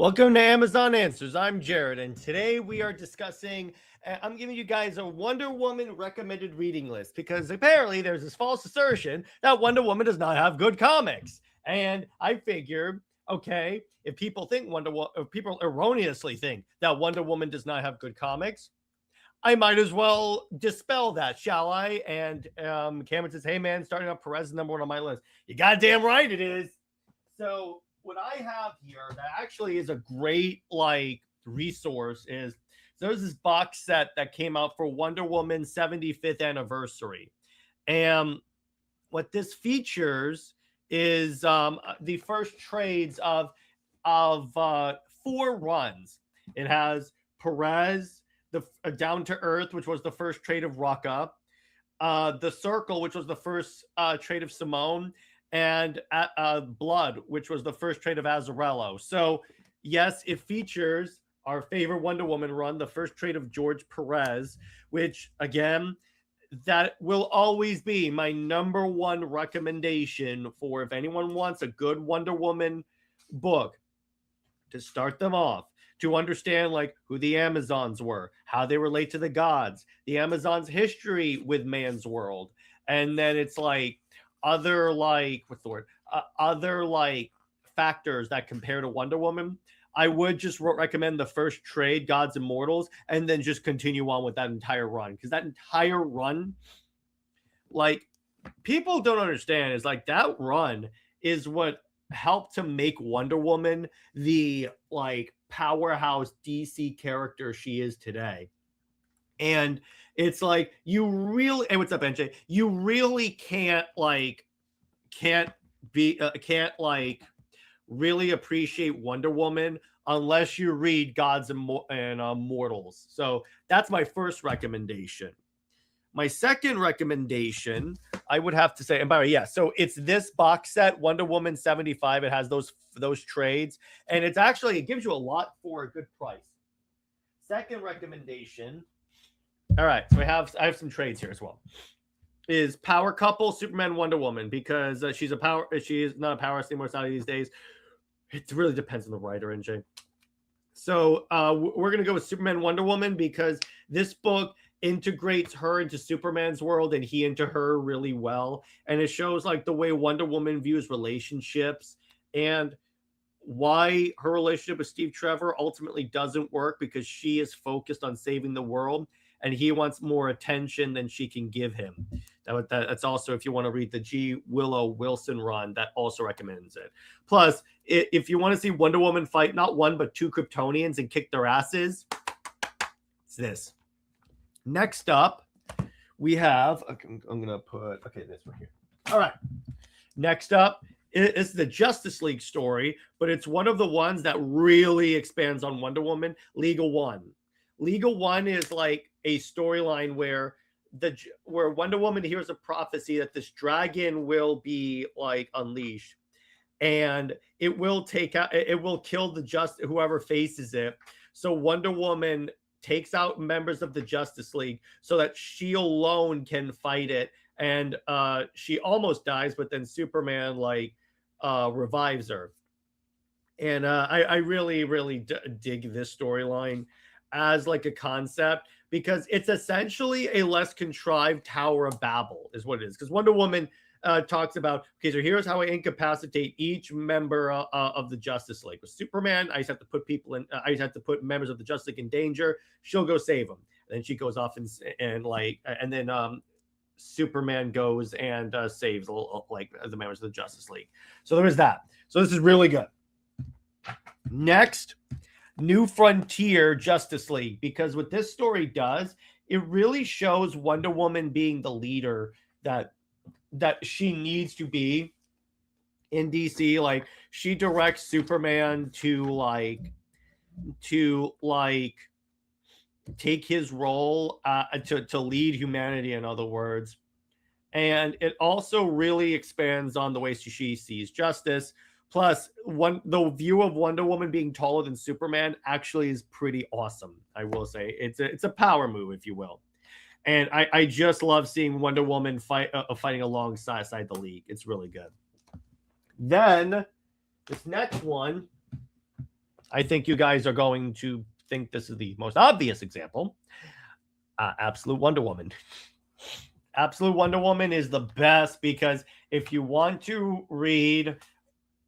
Welcome to Amazon Answers. I'm Jared, and today we are discussing. I'm giving you guys a Wonder Woman recommended reading list because apparently there's this false assertion that Wonder Woman does not have good comics. And I figured, okay, if people think if people erroneously think that Wonder Woman does not have good comics, I might as well dispel that, shall I? And Cameron says, "Hey man, starting up Perez is #1 on my list." You goddamn right it is. So what I have here that actually is a great resource is there's this box set that came out for Wonder Woman 75th anniversary. And what this features is the first trades of 4 runs. It has Perez, the Down to Earth, which was the first trade of Rucka, the Circle, which was the first trade of Simone, and Blood, which was the first trade of Azzarello. So, yes, it features our favorite Wonder Woman run, the first trade of George Perez, which, again, that will always be my #1 recommendation for if anyone wants a good Wonder Woman book to start them off, to understand who the Amazons were, how they relate to the gods, the Amazons' history with man's world, and then it's other factors that compare to Wonder Woman. I would just recommend the first trade, Gods and Mortals, and then just continue on with that entire run, because that entire run, people don't understand, is that run is what helped to make Wonder Woman the powerhouse DC character she is today. And it's you really, hey, what's up, NJ? You really can't really appreciate Wonder Woman unless you read Gods and Mortals. So that's my first recommendation. My second recommendation, I would have to say, and by the way, yeah, so it's this box set, Wonder Woman 75. It has those trades, and it gives you a lot for a good price. Second recommendation. All right, so I have some trades here as well. Is Power Couple Superman Wonder Woman, because she is not a power anymore these days. It really depends on the writer, NJ. So we're gonna go with Superman Wonder Woman because this book integrates her into Superman's world and he into her really well, and it shows the way Wonder Woman views relationships and why her relationship with Steve Trevor ultimately doesn't work, because she is focused on saving the world and he wants more attention than she can give him. That's also, if you want to read the G. Willow Wilson run, that also recommends it. Plus, if you want to see Wonder Woman fight not 1 but 2 Kryptonians and kick their asses, it's this. Next up, we have, I'm going to put, this right here. All right. Next up is the Justice League story, but it's one of the ones that really expands on Wonder Woman, Legal One. Legal One is a storyline where Wonder Woman hears a prophecy that this dragon will be unleashed, and it will kill whoever faces it. So Wonder Woman takes out members of the Justice League so that she alone can fight it, and she almost dies, but then Superman revives her. And I really dig this storyline as a concept, because it's essentially a less contrived Tower of Babel is what it is. Because Wonder Woman talks about, okay, so here's how I incapacitate each member of the Justice League. With Superman, I just have to put I just have to put members of the Justice League in danger. She'll go save them. Then she goes off and then Superman goes and saves the members of the Justice League. So there is that. So this is really good. Next, New Frontier Justice League, because what this story does, it really shows Wonder Woman being the leader that she needs to be in DC. She directs Superman to take his role to lead humanity, in other words. And it also really expands on the way she sees justice. Plus, the view of Wonder Woman being taller than Superman actually is pretty awesome. I will say it's a power move, if you will. And I just love seeing Wonder Woman fighting alongside the League. It's really good. Then this next one I think you guys are going to think this is the most obvious example. Absolute Wonder Woman. Absolute Wonder Woman is the best because if you want to read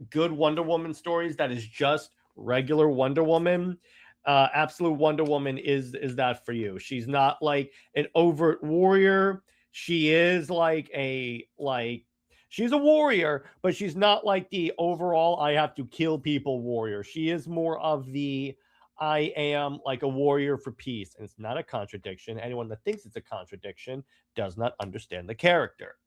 good Wonder Woman stories that is just regular Wonder Woman, Absolute Wonder Woman is that for you. She's not like an overt warrior. She is she's a warrior, but she's not like the overall I have to kill people warrior. She is more of the I am like a warrior for peace, and it's not a contradiction. Anyone that thinks it's a contradiction does not understand the character.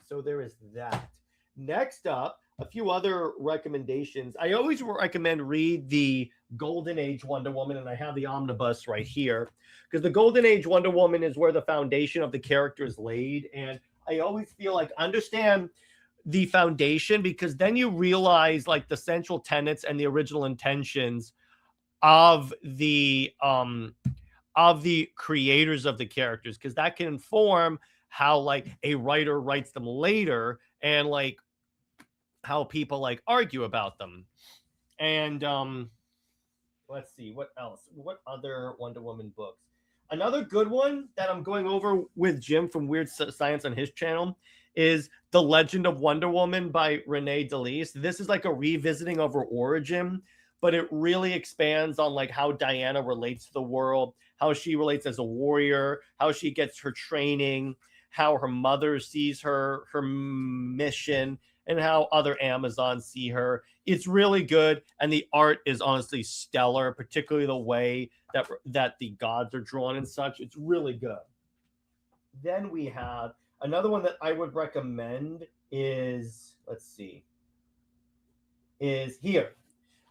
So there is that. Next up, a few other recommendations. I always recommend read the Golden Age Wonder Woman, and I have the omnibus right here because the Golden Age Wonder Woman is where the foundation of the character is laid. And I always feel like understand the foundation because then you realize like the central tenets and the original intentions of the creators of the characters because that can inform how like a writer writes them later and like how people like argue about them. And let's see what else. What other Wonder Woman books? Another good one that I'm going over with Jim from Weird Science on his channel is The Legend of Wonder Woman by Renee DeLise. This is like a revisiting of her origin, but it really expands on like how Diana relates to the world, how she relates as a warrior, how she gets her training, how her mother sees her mission, and how other Amazons see her. It's really good, and the art is honestly stellar, particularly the way that the gods are drawn and such. It's really good. Then we have another one that I would recommend is is here.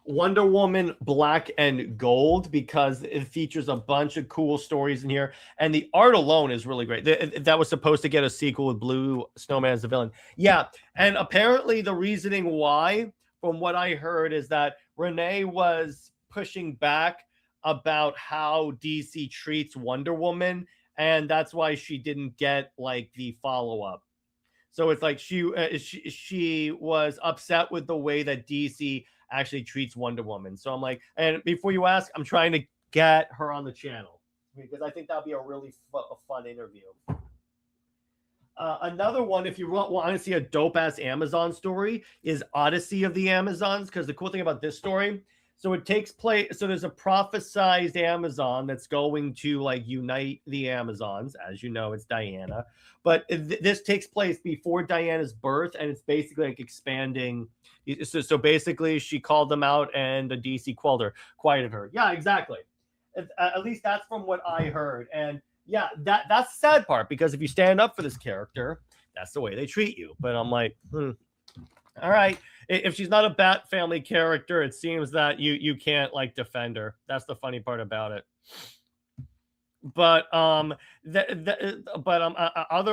Wonder Woman Black and Gold because it features a bunch of cool stories in here, and the art alone is really great. That was supposed to get a sequel with Blue Snowman as the villain. Yeah, and apparently the reasoning why, from what I heard, is that Renee was pushing back about how DC treats Wonder Woman, and that's why she didn't get like the follow up. So it's like she was upset with the way that DC actually treats Wonder Woman. So I'm like, and before you ask, I'm trying to get her on the channel because I think that'll be a really fun interview. Another one, if you want to see a dope ass Amazon story, is Odyssey of the Amazons. Because the cool thing about this story, so it takes place. So there's a prophesized Amazon that's going to like unite the Amazons. As you know, it's Diana, but this takes place before Diana's birth, and it's basically like expanding. So basically, she called them out, and the DC quieted her. Yeah, exactly. At least that's from what I heard, and yeah, that's the sad part because if you stand up for this character, that's the way they treat you. But I'm like, all right. If she's not a Bat Family character, it seems that you can't like defend her. That's the funny part about it. But other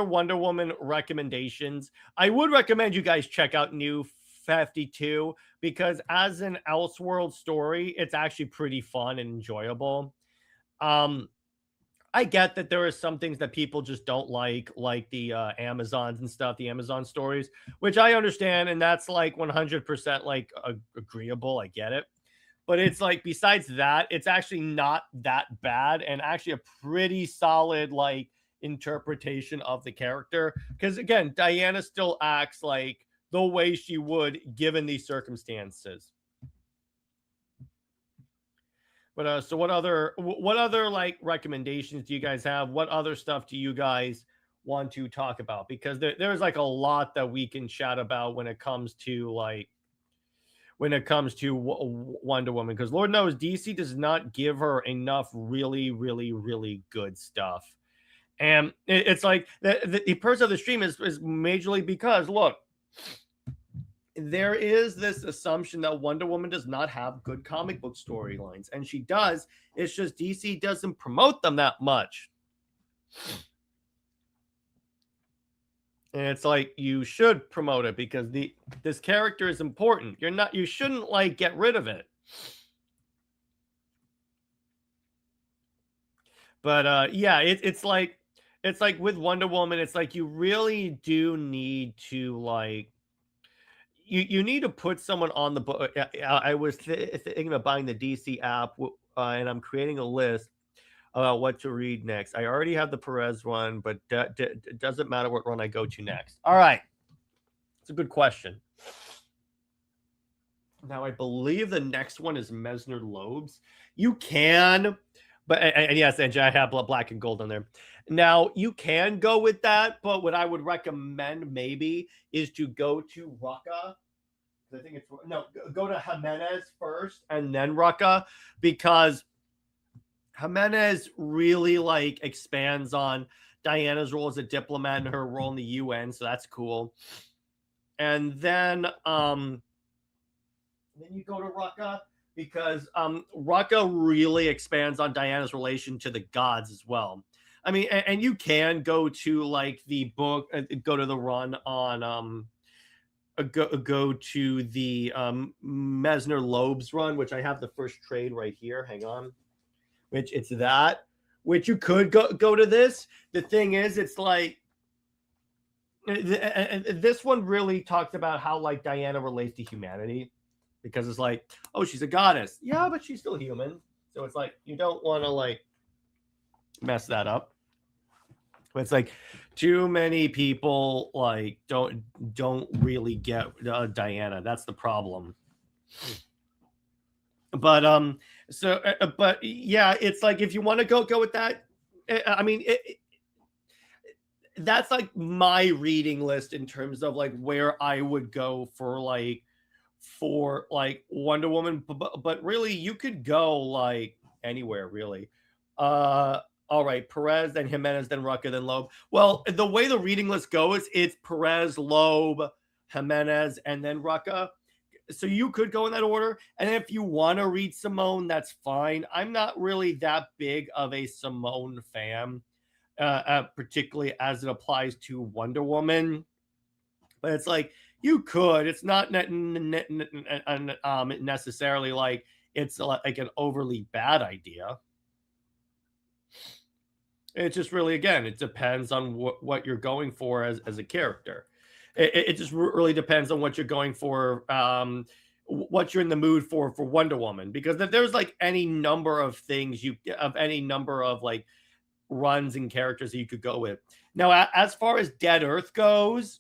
Wonder Woman recommendations, I would recommend you guys check out New 52 because as an Elseworld story, it's actually pretty fun and enjoyable. I get that there are some things that people just don't like the Amazons and stuff, the Amazon stories, which I understand, and that's like 100% like agreeable. I get it, but it's like besides that, it's actually not that bad, and actually a pretty solid like interpretation of the character. Because again, Diana still acts like the way she would given these circumstances. But so what other like recommendations do you guys have? What other stuff do you guys want to talk about? Because there's like a lot that we can chat about when it comes to Wonder Woman. Because Lord knows DC does not give her enough really, really, really good stuff. And it's like the purpose of the stream is majorly because look, there is this assumption that Wonder Woman does not have good comic book storylines, and she does. It's just DC doesn't promote them that much. And it's like you should promote it because this character is important. You shouldn't like get rid of it. But yeah, it's like with Wonder Woman, it's like you really do need to like you need to put someone on the book. I was thinking of buying the DC app, and I'm creating a list about what to read next. I already have the Perez one, but it doesn't matter what run I go to next. All right, it's a good question. Now I believe the next one is Mesner Lobes. You can, but and yes, and I have black and gold on there. Now you can go with that, but what I would recommend maybe is to go to Rucka. I think it's no, go to Jimenez first and then Rucka, because Jimenez really like expands on Diana's role as a diplomat and her role in the UN, so that's cool. And then you go to Rucka, because Rucka really expands on Diana's relation to the gods as well. I mean, and you can go to like the book, go to the run on go to the Mesner Lobes run, which I have the first trade right here. Hang on, which it's that, which you could go to this. The thing is, it's like this one really talks about how like Diana relates to humanity, because it's like, oh, she's a goddess, yeah, but she's still human. So it's like you don't want to like mess that up. But it's like too many people like don't really get Diana. That's the problem. But but yeah, it's like if you want to go with that, I mean, that's like my reading list in terms of like where I would go for Wonder Woman, but really you could go like anywhere really. All right, Perez, then Jimenez, then Rucka, then Loeb. Well, the way the reading list goes, it's Perez, Loeb, Jimenez, and then Rucka. So you could go in that order. And if you want to read Simone, that's fine. I'm not really that big of a Simone fan, particularly as it applies to Wonder Woman. But it's like you could. It's not necessarily like it's like an overly bad idea. It's just really, again, it depends on what you're going for as a character. It just really depends on what you're going for, what you're in the mood for Wonder Woman. Because if there's like any number of things any number of like runs and characters that you could go with. Now, as far as Dead Earth goes,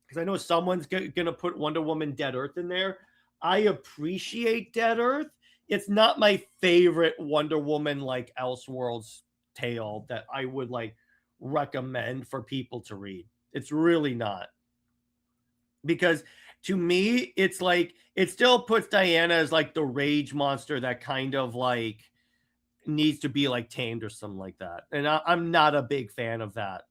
because I know someone's going to put Wonder Woman Dead Earth in there. I appreciate Dead Earth. It's not my favorite Wonder Woman like Elseworlds tale that I would like recommend for people to read. It's really not. Because to me, it's like it still puts Diana as like the rage monster that kind of like needs to be like tamed or something like that. And I'm not a big fan of that.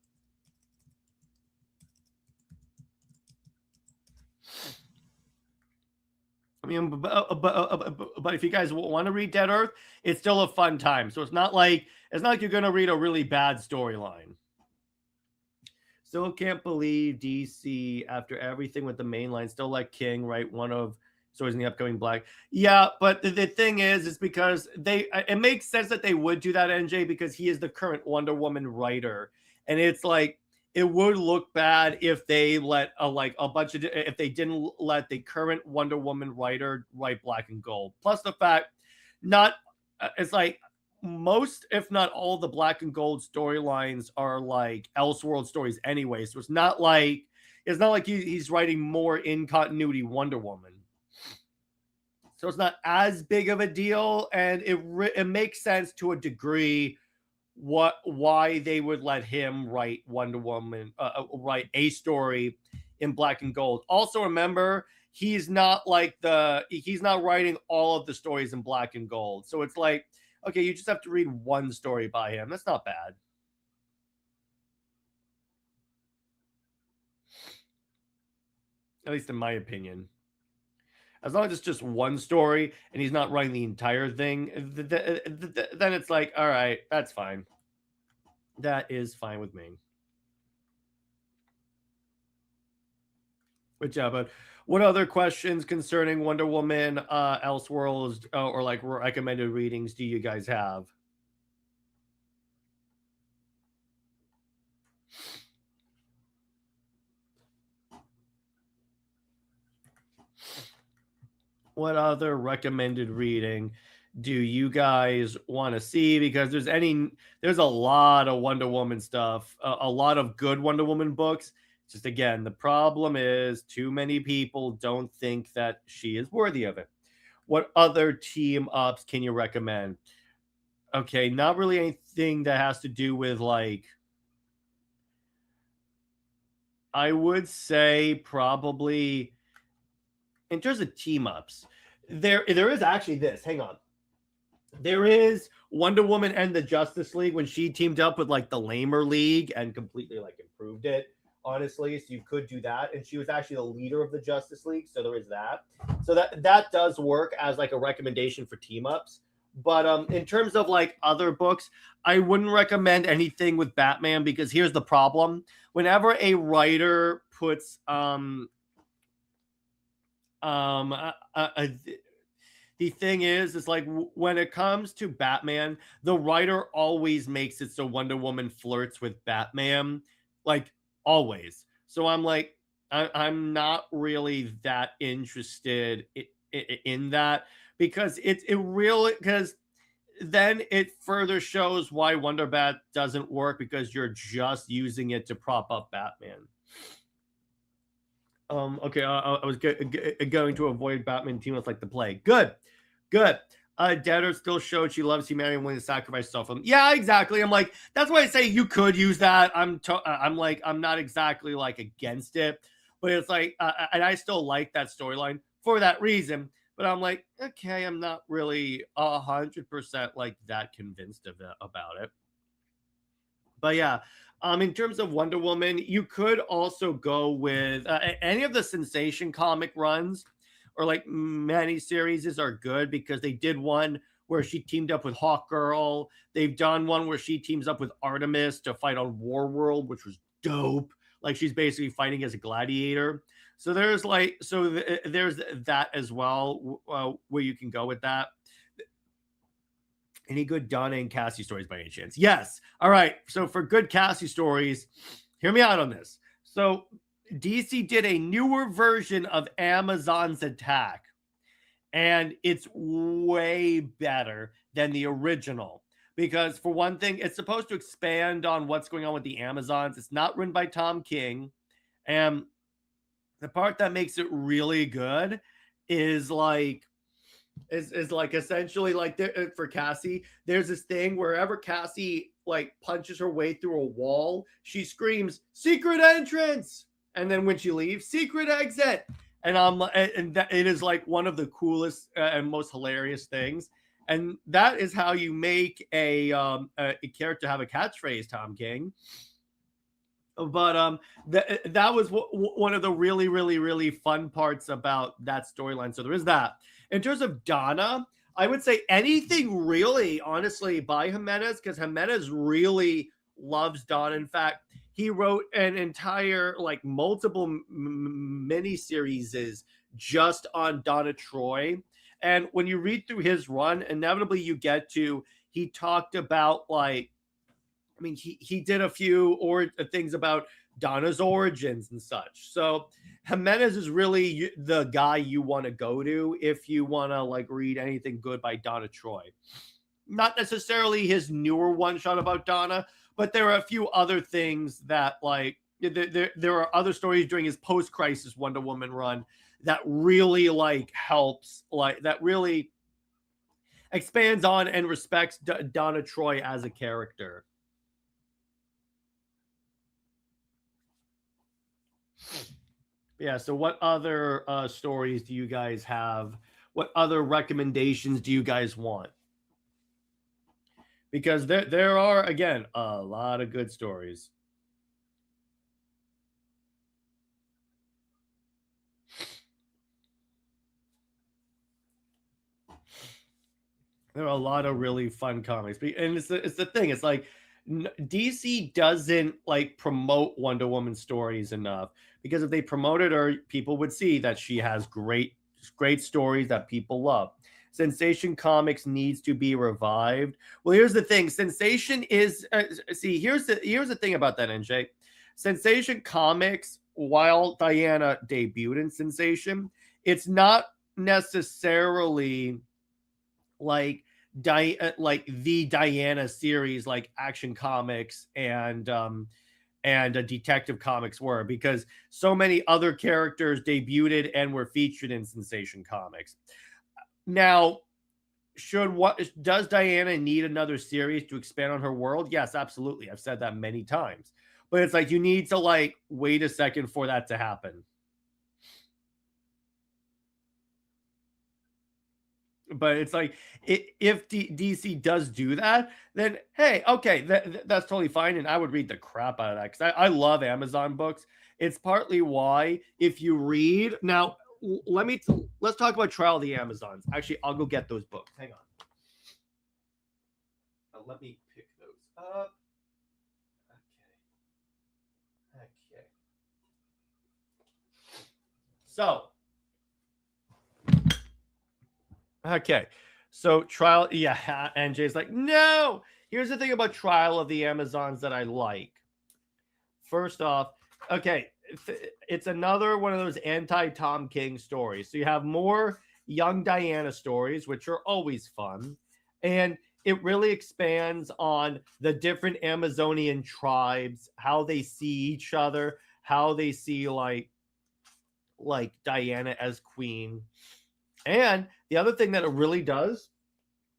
I mean, but if you guys want to read Dead Earth, it's still a fun time. So it's not like you're gonna read a really bad storyline. Still can't believe DC, after everything with the main line, still let King write one of stories in the upcoming Black. Yeah, but the thing is because it makes sense that they would do that, NJ, because he is the current Wonder Woman writer, and it's like it would look bad if they let if they didn't let the current Wonder Woman writer write Black and Gold. Plus the fact, it's like most, if not all, the Black and Gold storylines are like Elseworld stories anyway. So it's not like he's writing more in continuity Wonder Woman. So it's not as big of a deal, and it makes sense to a degree why they would let him write Wonder Woman, write a story in Black and Gold. Also remember, he's not writing all of the stories in Black and Gold. So it's like, okay, you just have to read one story by him. That's not bad. At least in my opinion. As long as it's just one story and he's not writing the entire thing, then it's like, all right, that's fine. That is fine with me. But yeah, but what other questions concerning Wonder Woman, Elseworlds, or like recommended readings do you guys have? What other recommended reading do you guys want to see? Because there's a lot of Wonder Woman stuff, a lot of good Wonder Woman books. Just again, the problem is too many people don't think that she is worthy of it. What other team ups can you recommend? Okay, not really anything that has to do with like, I would say probably in terms of team ups, there is actually this. Hang on. There is Wonder Woman and the Justice League when she teamed up with like the Lamer League and completely like improved it. Honestly, so you could do that, and she was actually the leader of the Justice League, so there is that. So that does work as like a recommendation for team ups. But in terms of like other books, I wouldn't recommend anything with Batman because here's the problem: whenever a writer puts the thing is like when it comes to Batman, the writer always makes it so Wonder Woman flirts with Batman, like always. So I'm like, I'm not really that interested in that because it really because then it further shows why Wonder Bat doesn't work because you're just using it to prop up Batman. Okay, I was going to avoid Batman team with like the plague. Good, good. Debtor still showed she loves humanity and willing to sacrifice herself for them. Yeah, exactly. I'm like, that's why I say you could use that. I'm like, I'm not exactly like against it, but it's like, and I still like that storyline for that reason. But I'm like, okay, I'm not really 100% like that convinced of it, about it. But yeah, in terms of Wonder Woman, you could also go with any of the Sensation comic runs or like many series are good because they did one where she teamed up with Hawkgirl. They've done one where she teams up with Artemis to fight on War World, which was dope. Like she's basically fighting as a gladiator. So there's like there's that as well where you can go with that. Any good Donna and Cassie stories by any chance? Yes. All right. So for good Cassie stories, hear me out on this. So DC did a newer version of Amazon's Attack, and it's way better than the original. Because for one thing, it's supposed to expand on what's going on with the Amazons. It's not written by Tom King. And the part that makes it really good is like is like essentially like for Cassie, there's this thing wherever Cassie like punches her way through a wall, she screams secret entrance, and then when she leaves, secret exit. And that it is like one of the coolest and most hilarious things. And that is how you make a character have a catchphrase, Tom King. But that was one of the really fun parts about that storyline. So there is that. In terms of Donna, I would say anything really, honestly, by Jimenez, because Jimenez really loves Donna. In fact, he wrote an entire like multiple mini series just on Donna Troy. And when you read through his run, inevitably you get to he talked about like I mean, he did a few or things about Donna's origins and such. So Jimenez is really the guy you want to go to if you want to like read anything good by Donna Troy. Not necessarily his newer one shot about Donna, but there are a few other things that like there are other stories during his post-crisis Wonder Woman run that really like helps like that really expands on and respects Donna Troy as a character. Yeah. So, what other stories do you guys have? What other recommendations do you guys want? Because there are again a lot of good stories. There are a lot of really fun comics, and it's the thing. It's like DC doesn't like promote Wonder Woman stories enough because if they promoted her, people would see that she has great stories that people love. Sensation Comics needs to be revived. Well, here's the thing. Sensation is see, here's the thing about that, NJ. Sensation Comics, while Diana debuted in Sensation, it's not necessarily like like the Diana series, like Action Comics and Detective Comics were, because so many other characters debuted and were featured in Sensation Comics. Now, does Diana need another series to expand on her world? Yes, absolutely. I've said that many times. But it's like you need to like wait a second for that to happen. But it's like if DC does do that, then hey, okay, that's totally fine, and I would read the crap out of that because I love Amazon books. It's partly why if you read now, let's talk about Trial of the Amazons. Actually, I'll go get those books. Hang on. Let me pick those up. Okay. So, okay. So Trial, yeah, and Jay's like, no. Here's the thing about Trial of the Amazons that I like. First off, okay, it's another one of those anti-Tom King stories. So you have more young Diana stories, which are always fun, and it really expands on the different Amazonian tribes, how they see each other, how they see like Diana as queen. And the other thing that it really does,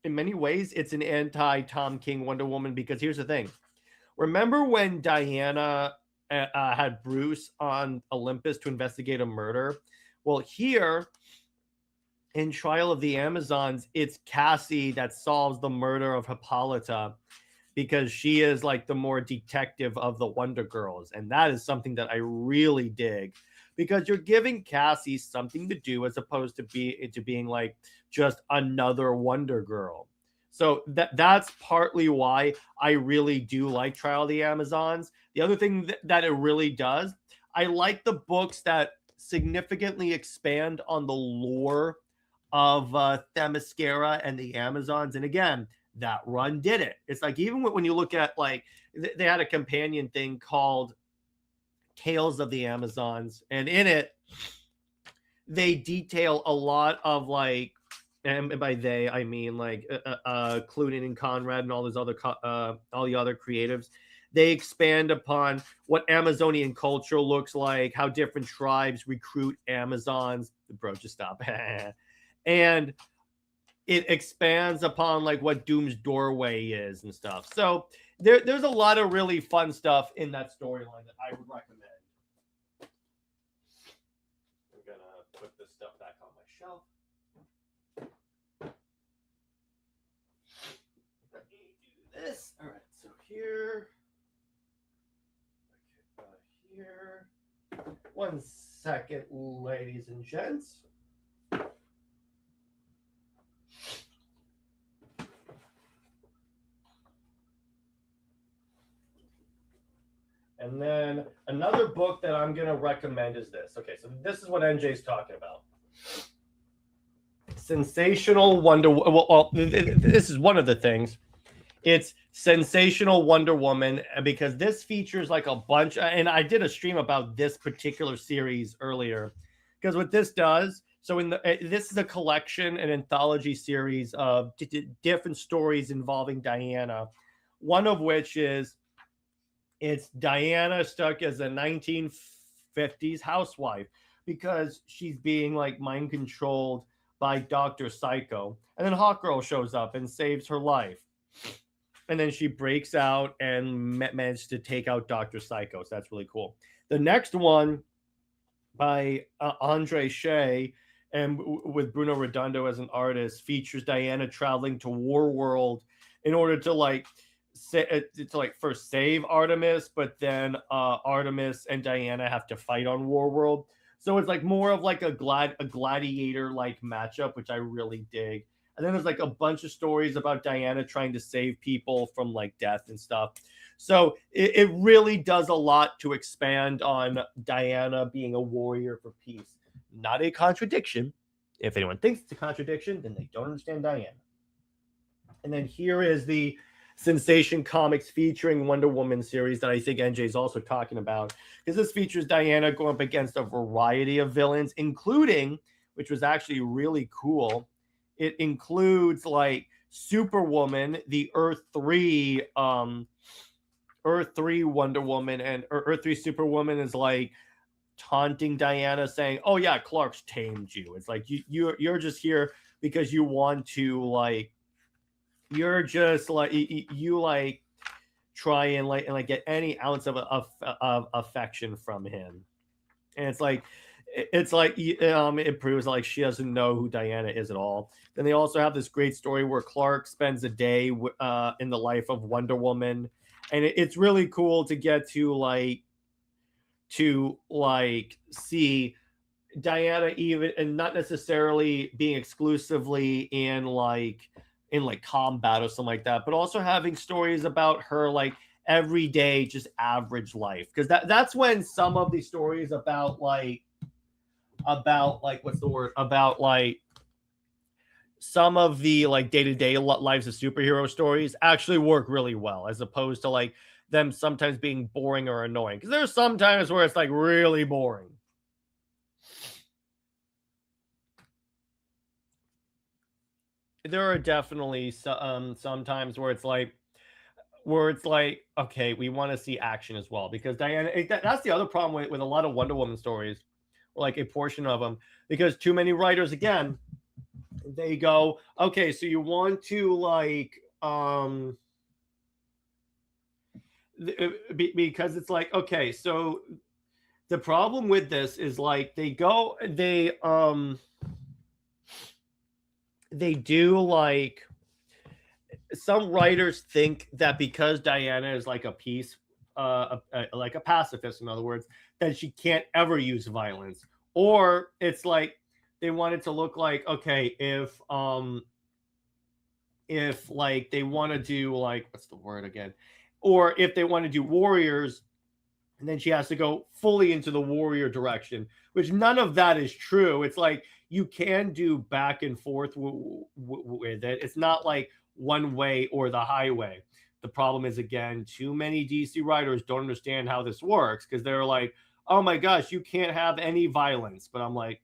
in many ways, it's an anti-Tom King Wonder Woman, because here's the thing. Remember when Diana had Bruce on Olympus to investigate a murder? Well, here in Trial of the Amazons, it's Cassie that solves the murder of Hippolyta, because she is like the more detective of the Wonder Girls. And that is something that I really dig, because you're giving Cassie something to do as opposed to being like just another Wonder Girl. So that's partly why I really do like Trial of the Amazons. The other thing that it really does, I like the books that significantly expand on the lore of Themyscira and the Amazons. And again, that run did it. It's like, even when you look at like they had a companion thing called Tales of the Amazons, and in it they detail a lot of like, and by they I mean like Clooney and Conrad and all those other all the other creatives. They expand upon what Amazonian culture looks like, how different tribes recruit Amazons. Bro, just stop. And it expands upon like what Doom's doorway is and stuff. So there's a lot of really fun stuff in that storyline that I would recommend. I'm gonna put this stuff back on my shelf. Let me do this. All right, so here. Okay, here. 1 second, ladies and gents. And then another book that I'm going to recommend is this. Okay, so this is what NJ's talking about. Sensational Wonder... Well, this is one of the things. It's Sensational Wonder Woman, because this features like a bunch... And I did a stream about this particular series earlier. Because what this does... So this is a collection, an anthology series of different stories involving Diana. One of which is... It's Diana stuck as a 1950s housewife because she's being like mind controlled by Dr. Psycho. And then Hawkgirl shows up and saves her life. And then she breaks out and manages to take out Dr. Psycho. So that's really cool. The next one by Andre Shea, and with Bruno Redondo as an artist, features Diana traveling to Warworld in order to first save Artemis, but then Artemis and Diana have to fight on Warworld. So it's like more of like a gladiator like matchup, which I really dig. And then there's like a bunch of stories about Diana trying to save people from like death and stuff. So it really does a lot to expand on Diana being a warrior for peace. Not a contradiction. If anyone thinks it's a contradiction, then they don't understand Diana. And then here is the Sensation Comics featuring Wonder Woman series that I think NJ is also talking about, because this features Diana going up against a variety of villains, including which was actually really cool. It includes like Superwoman, the Earth 3 Wonder Woman, and Earth 3 Superwoman is like taunting Diana, saying, "Oh yeah, Clark's tamed you." It's like you're just here because you want to like, you're just like you like try and like get any ounce of affection from him, and it proves like she doesn't know who Diana is at all. Then they also have this great story where Clark spends a day in the life of Wonder Woman, and it's really cool to get to see Diana, even and not necessarily being exclusively in like combat or something like that, but also having stories about her like everyday just average life, because that's when some of these stories about what's the word, about like some of the like day-to-day lives of superhero stories actually work really well, as opposed to like them sometimes being boring or annoying, because there's sometimes where it's like really boring. There are definitely sometimes where it's like, okay, we want to see action as well, because Diana, that's the other problem with a lot of Wonder Woman stories, or like a portion of them, because too many writers, again, they go, okay, so you want to because it's like, okay, so the problem with this is like they do like, some writers think that because Diana is like a peace, like a pacifist, in other words, that she can't ever use violence. Or it's like they want it to look like, okay, if like they want to do like, what's the word again? Or if they want to do warriors, and then she has to go fully into the warrior direction, which none of that is true. It's like you can do back and forth with it. It's not like one way or the highway. The problem is, again, too many DC writers don't understand how this works, because they're like, oh my gosh, you can't have any violence. But I'm like,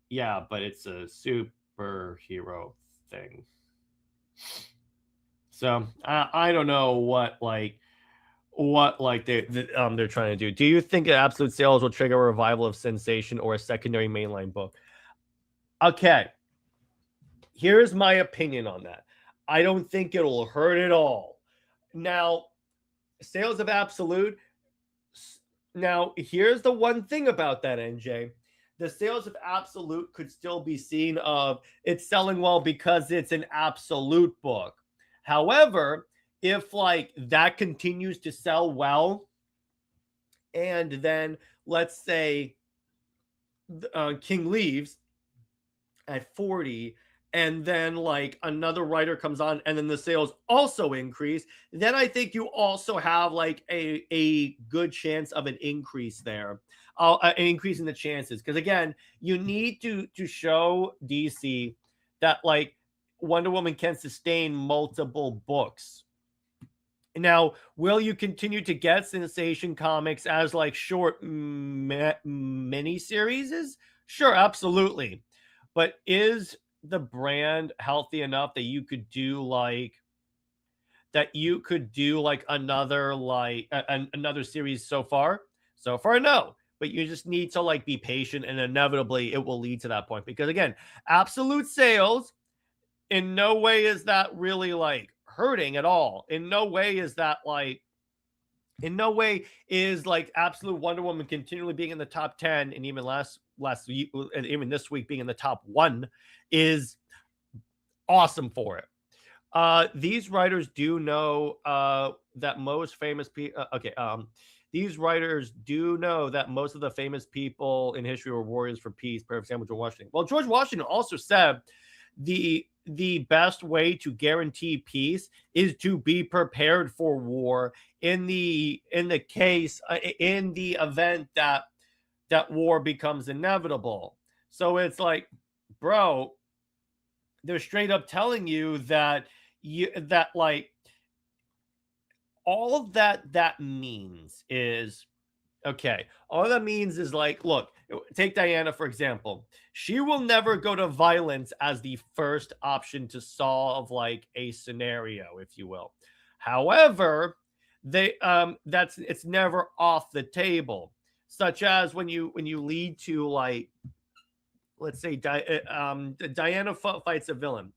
yeah, but it's a superhero thing. So I don't know what they're trying to do. Do you think absolute sales will trigger a revival of Sensation or a secondary mainline book? Okay, here's my opinion on that. I don't think it'll hurt at all. Now, sales of Absolute. Now, here's the one thing about that, NJ. The sales of Absolute could still be seen of it's selling well because it's an Absolute book. However, if like that continues to sell well, and then let's say King leaves at 40, and then like another writer comes on, and then the sales also increase, then I think you also have like a good chance of an increase there, an increase in the chances, because again, you need to show DC that like Wonder Woman can sustain multiple books. Now, will you continue to get Sensation comics as like short mini series? Sure, absolutely. But is the brand healthy enough that you could do another another series? So far, no. But you just need to like be patient, and inevitably it will lead to that point, because again, absolute sales, in no way is that really like hurting at all. In no way is absolute Wonder Woman continually being in the top 10, and even last week, and even this week being in the top 1, is awesome for it. These writers do know that most famous people. These writers do know that most of the famous people in history were warriors for peace. For example, George Washington. Well, George Washington also said the best way to guarantee peace is to be prepared for war in the case in the event that war becomes inevitable. So it's like, bro, they're straight up telling you that like all that means is, Okay. All that means is like, look, take Diana, for example. She will never go to violence as the first option to solve like a scenario, if you will. However, that's it's never off the table. Such as when you lead to like, let's say Diana fights a villain.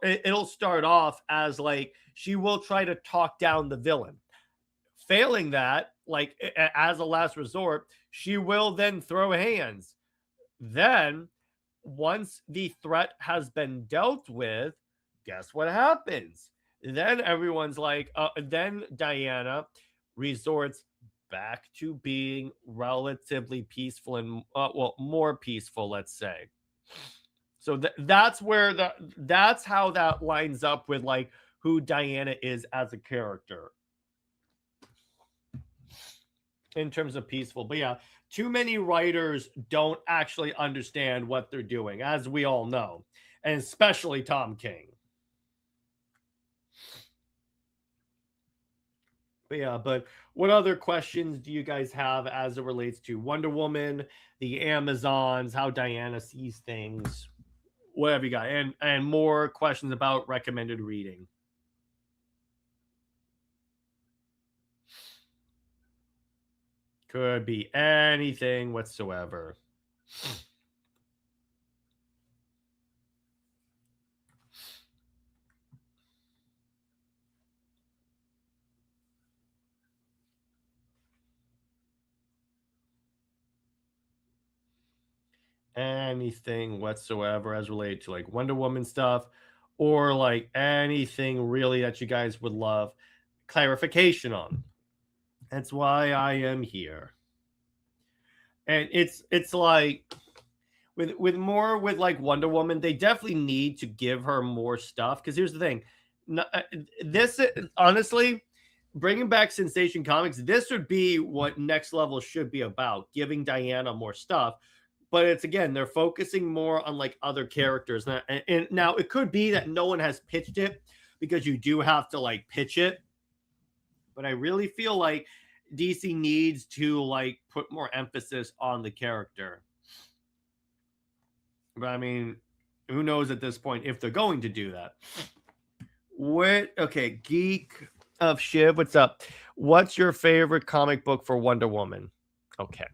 It'll start off as like she will try to talk down the villain. Failing that, like as a last resort, she will then throw hands. Then, once the threat has been dealt with, guess what happens? Then everyone's like, then Diana resorts back to being relatively peaceful and, well, more peaceful, let's say. So that's how that lines up with like who Diana is as a character in terms of peaceful. But yeah, too many writers don't actually understand what they're doing, as we all know, and especially Tom King. But yeah, but what other questions do you guys have as it relates to Wonder Woman, the Amazons, how Diana sees things, whatever you got, and more questions about recommended reading? Could be anything whatsoever. Anything whatsoever as related to like Wonder Woman stuff, or like anything really that you guys would love clarification on. That's why I am here. And it's like with more with like Wonder Woman, they definitely need to give her more stuff, because here's the thing. This honestly, bringing back Sensation Comics, this would be what Next Level should be about, giving Diana more stuff. But it's, again, they're focusing more on like other characters. And now it could be that no one has pitched it, because you do have to like pitch it. But I really feel like DC needs to like put more emphasis on the character. But I mean, who knows at this point if they're going to do that? What? Okay, Geek of Shiv, what's up? What's your favorite comic book for Wonder Woman? Okay.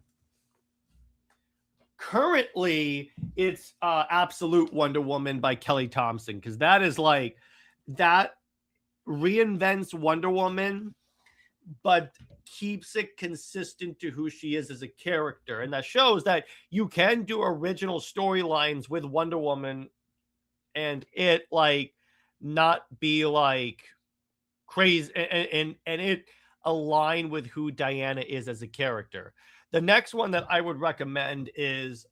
Currently, it's Absolute Wonder Woman by Kelly Thompson, because that is like, that reinvents Wonder Woman, but keeps it consistent to who she is as a character. And that shows that you can do original storylines with Wonder Woman and it like not be like crazy, and it align with who Diana is as a character. The next one that I would recommend is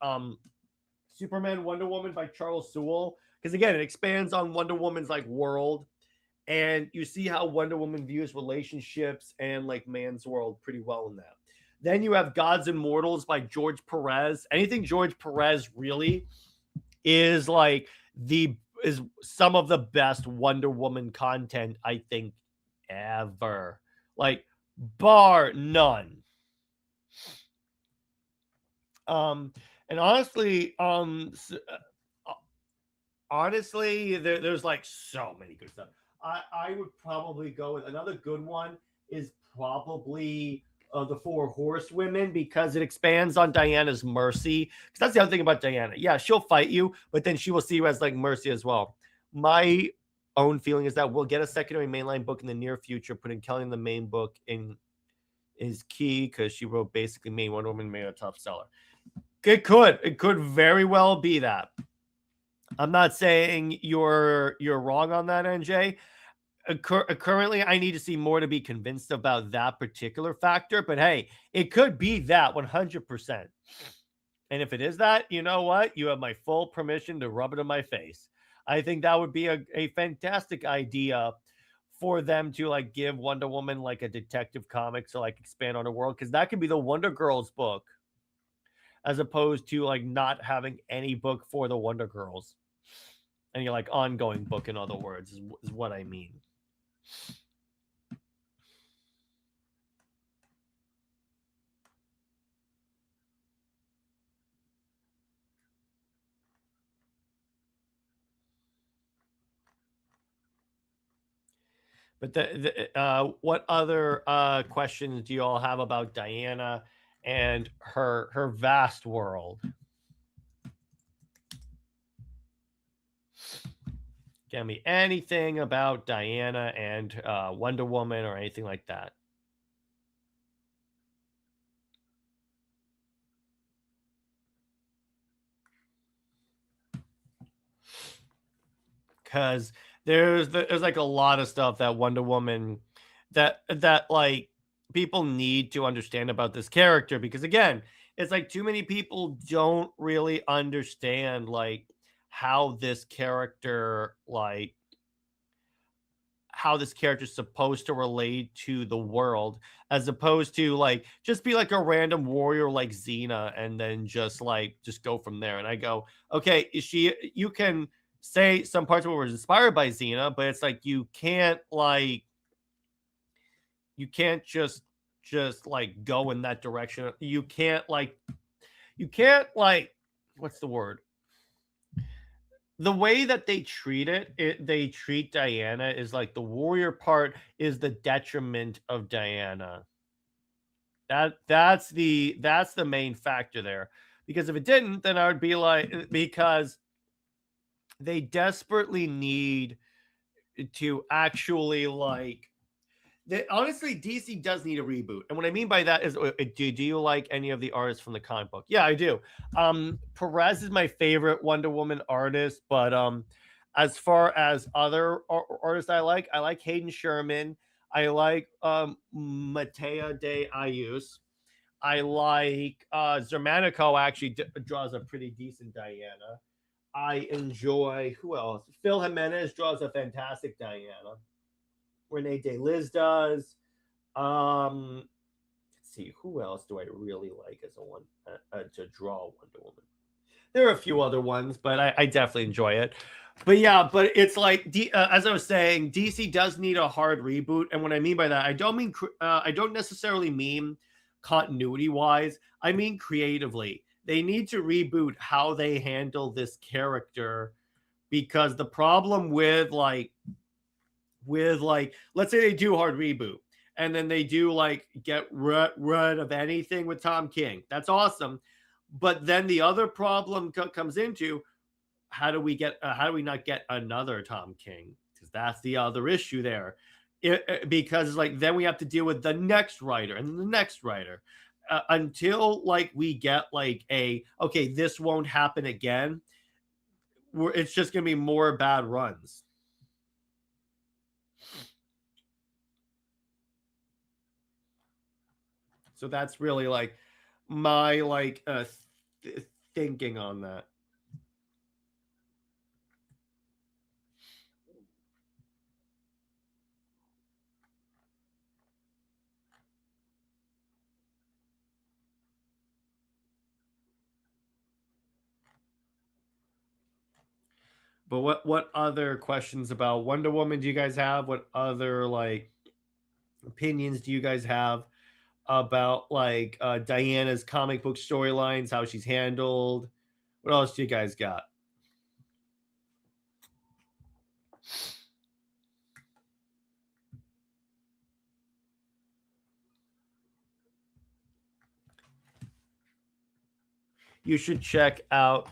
Superman Wonder Woman by Charles Sewell, because again, it expands on Wonder Woman's like world, and you see how Wonder Woman views relationships and like man's world pretty well in that. Then you have Gods and Mortals by George Perez. Anything George Perez really is like the is some of the best Wonder Woman content I think ever. Like, bar none. And honestly, honestly, there's like so many good stuff. I would probably go with another good one is probably the Four Horsewomen, because it expands on Diana's mercy. Because that's the other thing about Diana. Yeah, she'll fight you, but then she will see you as like mercy as well. My own feeling is that we'll get a secondary mainline book in the near future, putting Kelly in the main book in is key, because she wrote basically main Wonder Woman, made a tough seller. It could very well be that. I'm not saying you're wrong on that, NJ. Currently, I need to see more to be convinced about that particular factor. But hey, it could be that 100%. And if it is that, you know what? You have my full permission to rub it in my face. I think that would be a fantastic idea for them to like give Wonder Woman like a detective comic to like expand on her world, because that could be the Wonder Girls book, as opposed to like not having any book for the Wonder Girls. And you're like ongoing book, in other words, is what I mean. But what other questions do you all have about Diana and her vast world? Tell me anything about Diana and Wonder Woman or anything like that. Because there's like a lot of stuff that Wonder Woman that like people need to understand about this character, because again, it's like too many people don't really understand like how this character like how this character is supposed to relate to the world, as opposed to like just be like a random warrior like Xena and then just go from there. And I go, okay, is she, you can say some parts of it were inspired by Xena, but it's like you can't just like go in that direction. You can't like what's the word? The way that they treat they treat Diana is like the warrior part is the detriment of Diana. That's the main factor there. Because if it didn't, then I would be like, because they desperately need to actually like honestly, DC does need a reboot. And what I mean by that is, do you like any of the artists from the comic book? Yeah, I do. Perez is my favorite Wonder Woman artist, but as far as other artists I like Hayden Sherman. I like Matea de Ayus. I like Zermanico actually draws a pretty decent Diana. I enjoy who else? Phil Jimenez draws a fantastic Diana. Renee De Liz does. Let's see, who else do I really like as a one to draw Wonder Woman? There are a few other ones, but I definitely enjoy it. But yeah, but it's like as I was saying, DC does need a hard reboot, and what I mean by that, I don't necessarily mean continuity wise. I mean creatively. They need to reboot how they handle this character, because the problem with like let's say they do hard reboot and then they do like get rid of anything with Tom King. That's awesome. But then the other problem comes into how do we not get another Tom King? Because that's the other issue there. Because like then we have to deal with the next writer and the next writer until like we get like a okay, this won't happen again. It's just gonna be more bad runs. So that's really like my thinking on that. But what other questions about Wonder Woman do you guys have? What other like opinions do you guys have about like Diana's comic book storylines, how she's handled? What else do you guys got? You should check out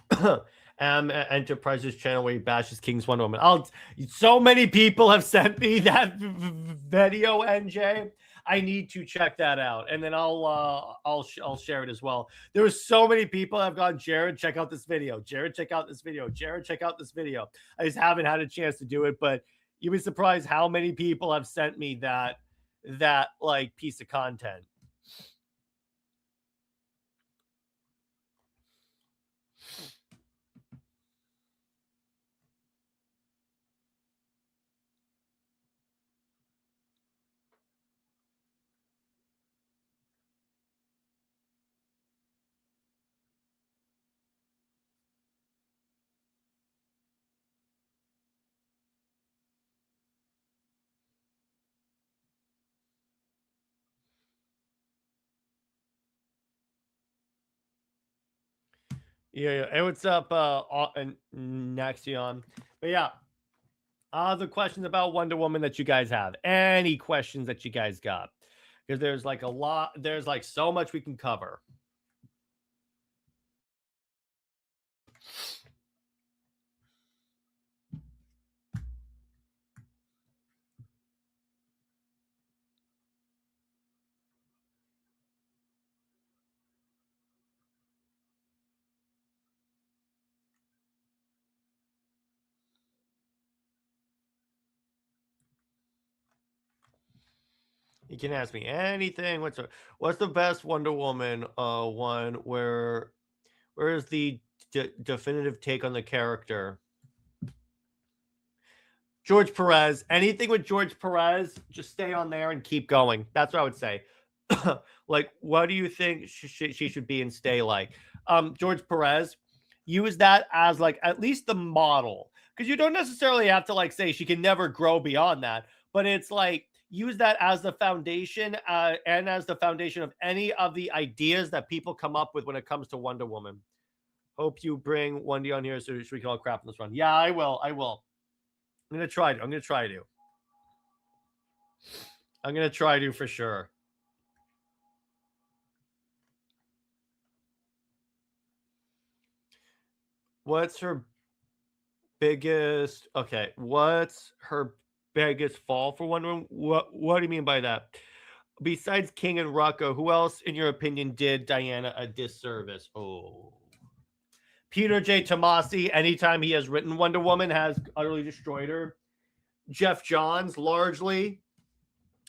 Enterprise's channel where he bashes King's Wonder Woman. So many people have sent me that video, NJ. I need to check that out, and then I'll share it as well. There were so many people that have gone, Jared, check out this video. Jared, check out this video. Jared, check out this video. I just haven't had a chance to do it, but you'd be surprised how many people have sent me that like piece of content. Yeah, yeah. Hey, what's up, and Nexion? But yeah, Other questions about Wonder Woman that you guys have? Any questions that you guys got? Because there's like a lot, there's like so much we can cover. You can ask me anything. What's the best Wonder Woman one where is the definitive take on the character? George Perez. Anything with George Perez, just stay on there and keep going. That's what I would say. Like, what do you think she should be and stay like? George Perez, use that as like at least the model, because you don't necessarily have to like say she can never grow beyond that, but it's like use that as the foundation and as the foundation of any of the ideas that people come up with when it comes to Wonder Woman. Hope you bring Wendy on here so we can all crap in this one. Yeah, I will. I will. I'm gonna try to. I'm gonna try to. I'm gonna try to for sure. What's her biggest? Okay, what's her biggest fall for Wonder Woman? What do you mean by that? Besides King and Rocco, who else, in your opinion, did Diana a disservice? Oh, Peter J. Tomasi. Anytime he has written Wonder Woman, has utterly destroyed her. Jeff Johns, largely,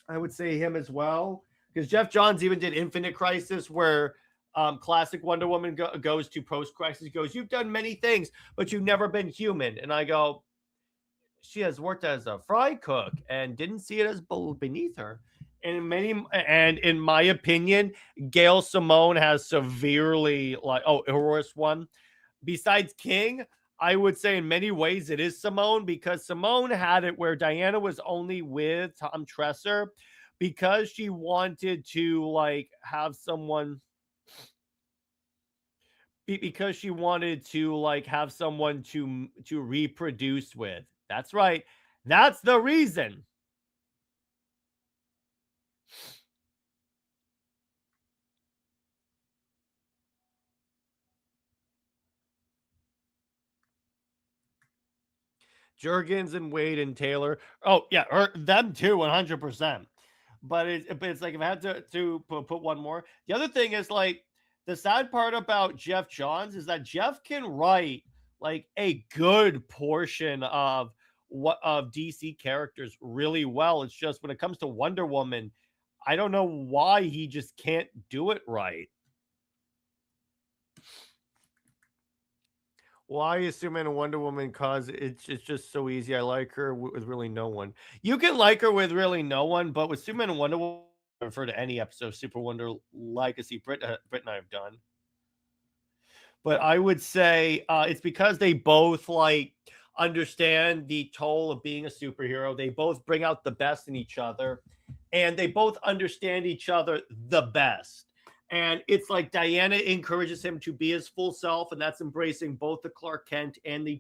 I would say him as well, because Jeff Johns even did Infinite Crisis, where classic Wonder Woman goes to post crisis. Goes, you've done many things, but you've never been human. And I go, she has worked as a fry cook and didn't see it as beneath her. And in my opinion, Gail Simone has severely like her worst one. Besides King, I would say in many ways it is Simone, because Simone had it where Diana was only with Tom Tresser because she wanted to like have someone because she wanted to like have someone to reproduce with. That's right. That's the reason. Jurgens and Wade and Taylor. Oh yeah, them too, 100%. But it's like if I had to put one more. The other thing is like the sad part about Jeff Johns is that Jeff can write like a good portion of what of DC characters really well. It's just when it comes to Wonder Woman, I don't know why he just can't do it right. Why is Superman and Wonder Woman? Cause it's just so easy. I like her with really no one. You can like her with really no one, but with Superman and Wonder Woman, I refer to any episode of Super Wonder Legacy Brit and I have done. But I would say it's because they both like understand the toll of being a superhero. They both bring out the best in each other, and they both understand each other the best. And it's like Diana encourages him to be his full self, and that's embracing both the Clark Kent and the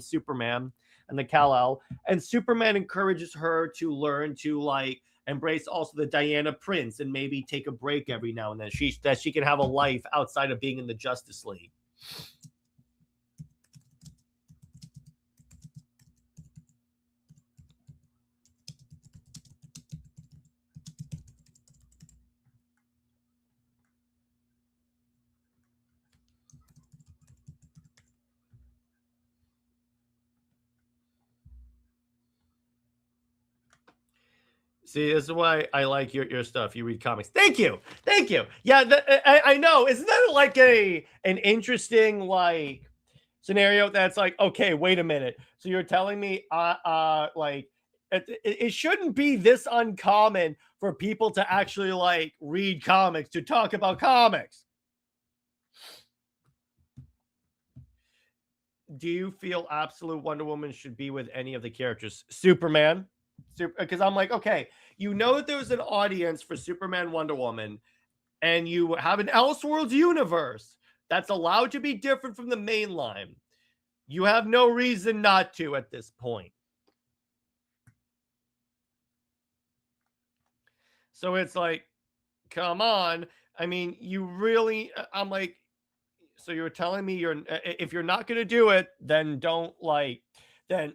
Superman and the Kal-El. And Superman encourages her to learn to like embrace also the Diana Prince and maybe take a break every now and then. She can have a life outside of being in the Justice League. See, this is why I like your stuff. You read comics. Thank you, thank you. Yeah, I know. Isn't that like an interesting like scenario? That's like, okay, wait a minute. So you're telling me, like it shouldn't be this uncommon for people to actually like read comics to talk about comics. Do you feel absolute Wonder Woman should be with any of the characters? Superman, because I'm like, okay, you know that there's an audience for Superman, Wonder Woman, and you have an Elseworlds universe that's allowed to be different from the main line. You have no reason not to at this point. So it's like, come on. I mean, you really, I'm like, so you're telling me if you're not going to do it, then then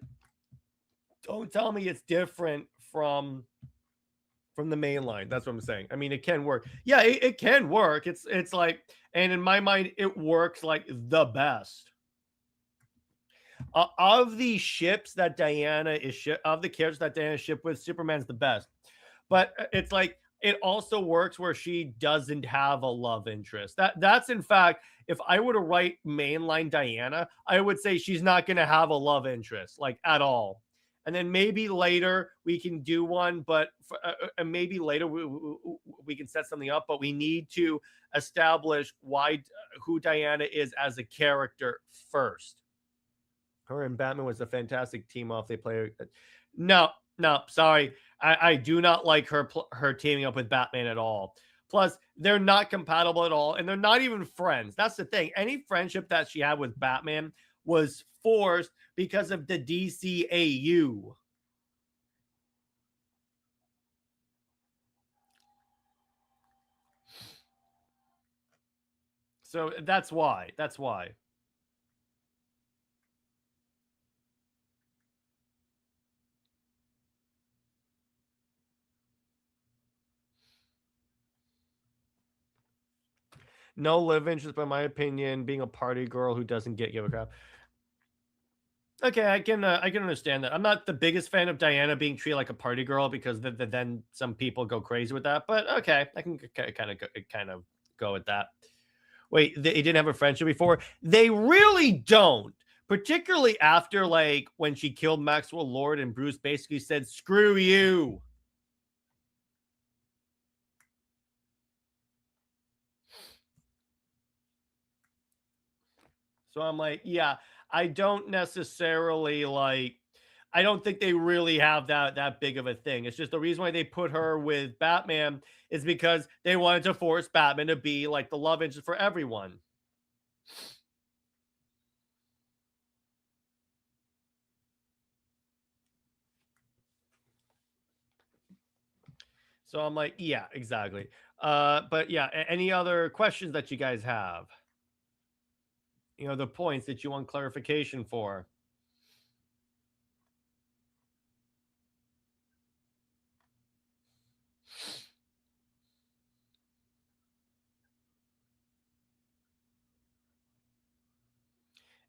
don't tell me it's different from the main line. That's what I'm saying. I mean, it can work. Yeah, it can work. It's like, and in my mind, it works like the best. Of the ships that Diana is of the characters that Diana ship with, Superman's the best. But it's like it also works where she doesn't have a love interest. That's in fact, if I were to write mainline Diana, I would say she's not going to have a love interest like at all. And then maybe later we can do one, but maybe later we can set something up. But we need to establish who Diana is as a character first. Her and Batman was a fantastic team off. They play. No, sorry. I do not like her teaming up with Batman at all. Plus, they're not compatible at all, and they're not even friends. That's the thing. Any friendship that she had with Batman was forced because of the DCAU. So that's why. That's why. No live interest, but in my opinion, being a party girl who doesn't give a crap. Okay, I can understand that. I'm not the biggest fan of Diana being treated like a party girl because then some people go crazy with that. But okay, I can kind of go with that. Wait, they didn't have a friendship before? They really don't. Particularly after like when she killed Maxwell Lord and Bruce basically said, "Screw you." So I'm like, yeah, I don't necessarily like. I don't think they really have that big of a thing. It's just the reason why they put her with Batman is because they wanted to force Batman to be like the love interest for everyone. So I'm like, yeah, exactly. But yeah, any other questions that you guys have? The points that you want clarification for.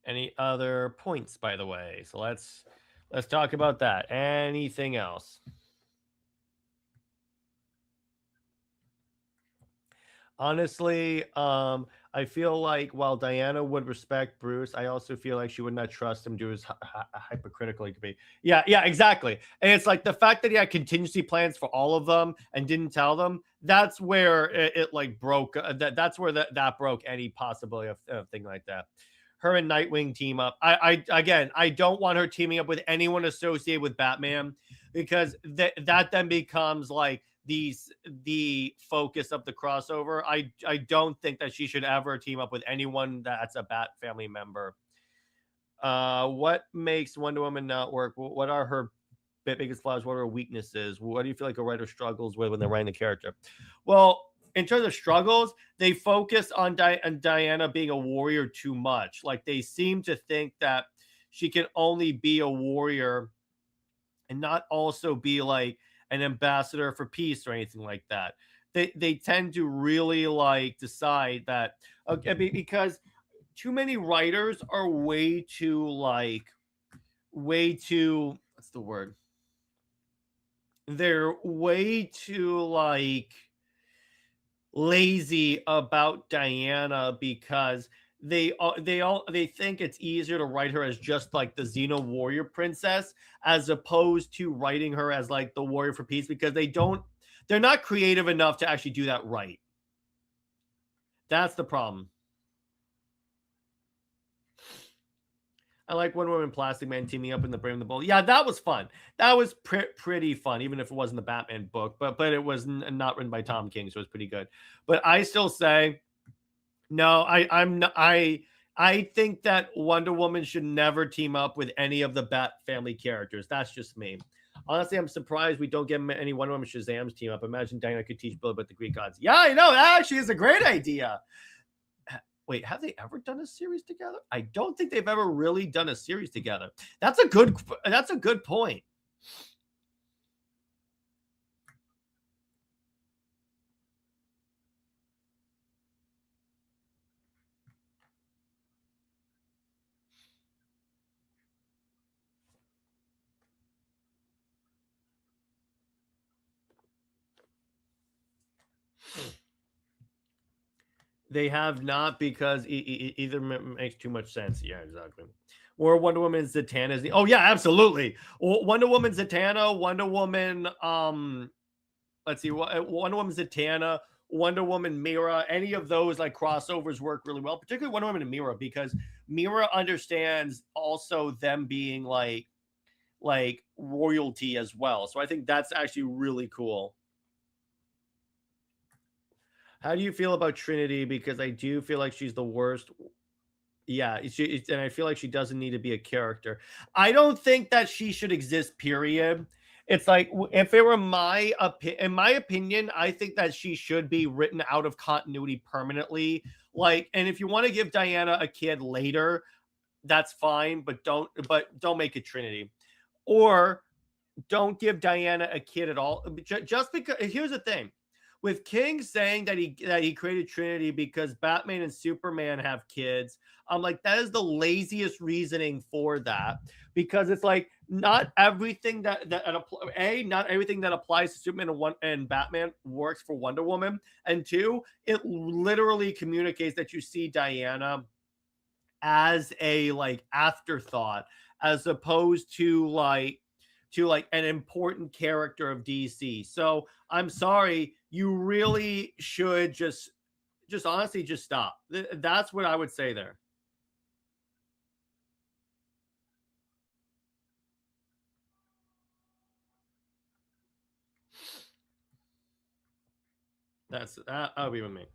Any other points, by the way? So let's talk about that. Anything else? Honestly, I feel like while Diana would respect Bruce, I also feel like she would not trust him due to his hypocritical he could be. Yeah, exactly. And it's like the fact that he had contingency plans for all of them and didn't tell them. That's where it like broke. That's where that broke any possibility of thing like that. Her and Nightwing team up. I again, I don't want her teaming up with anyone associated with Batman because that then becomes like the focus of the crossover. I don't think that she should ever team up with anyone that's a Bat family member. What makes Wonder Woman not work? What are her biggest flaws? What are her weaknesses? What do you feel like a writer struggles with when they're writing the character? Well, in terms of struggles, they focus on Diana being a warrior too much. Like they seem to think that she can only be a warrior and not also be like an ambassador for peace or anything like that. They tend to really like decide that okay, because too many writers are way too what's the word? They're way too like lazy about Diana because they think it's easier to write her as just like the Xena warrior princess as opposed to writing her as like the warrior for peace because they're not creative enough to actually do that right. That's the problem. I like Wonder Woman and Plastic Man teaming up in the Brave and the Bold. Yeah, that was fun. That was pretty fun, even if it wasn't the Batman book, but it was not written by Tom King, so it was pretty good. But I still say no. I think that Wonder Woman should never team up with any of the Bat family characters. That's just me. Honestly, I'm surprised we don't get any Wonder Woman Shazam's team up. Imagine Diana could teach Bill about the Greek gods. Yeah, I know. That actually is a great idea. Wait, have they ever done a series together? I don't think they've ever really done a series together. That's a good point. They have not, because either makes too much sense. Yeah, exactly. Or Wonder Woman Zatanna. Oh yeah, absolutely. Wonder Woman Zatanna, Wonder Woman. Let's see, Wonder Woman Zatanna, Wonder Woman Mira. Any of those like crossovers work really well, particularly Wonder Woman and Mira, because Mira understands also them being like royalty as well. So I think that's actually really cool. How do you feel about Trinity? Because I do feel like she's the worst. Yeah, and I feel like she doesn't need to be a character. I don't think that she should exist. Period. It's like, if it were in my opinion, I think that she should be written out of continuity permanently. Like, and if you want to give Diana a kid later, that's fine, but don't make it Trinity, or don't give Diana a kid at all. Just because, here's the thing, with King saying that he created Trinity because Batman and Superman have kids, I'm like, that is the laziest reasoning for that, because it's like, not everything not everything that applies to Superman and Batman works for Wonder Woman, and two, it literally communicates that you see Diana as a like afterthought, as opposed to like an important character of DC. So I'm sorry, you really should just honestly just stop. That's what I would say there. That'll be with me.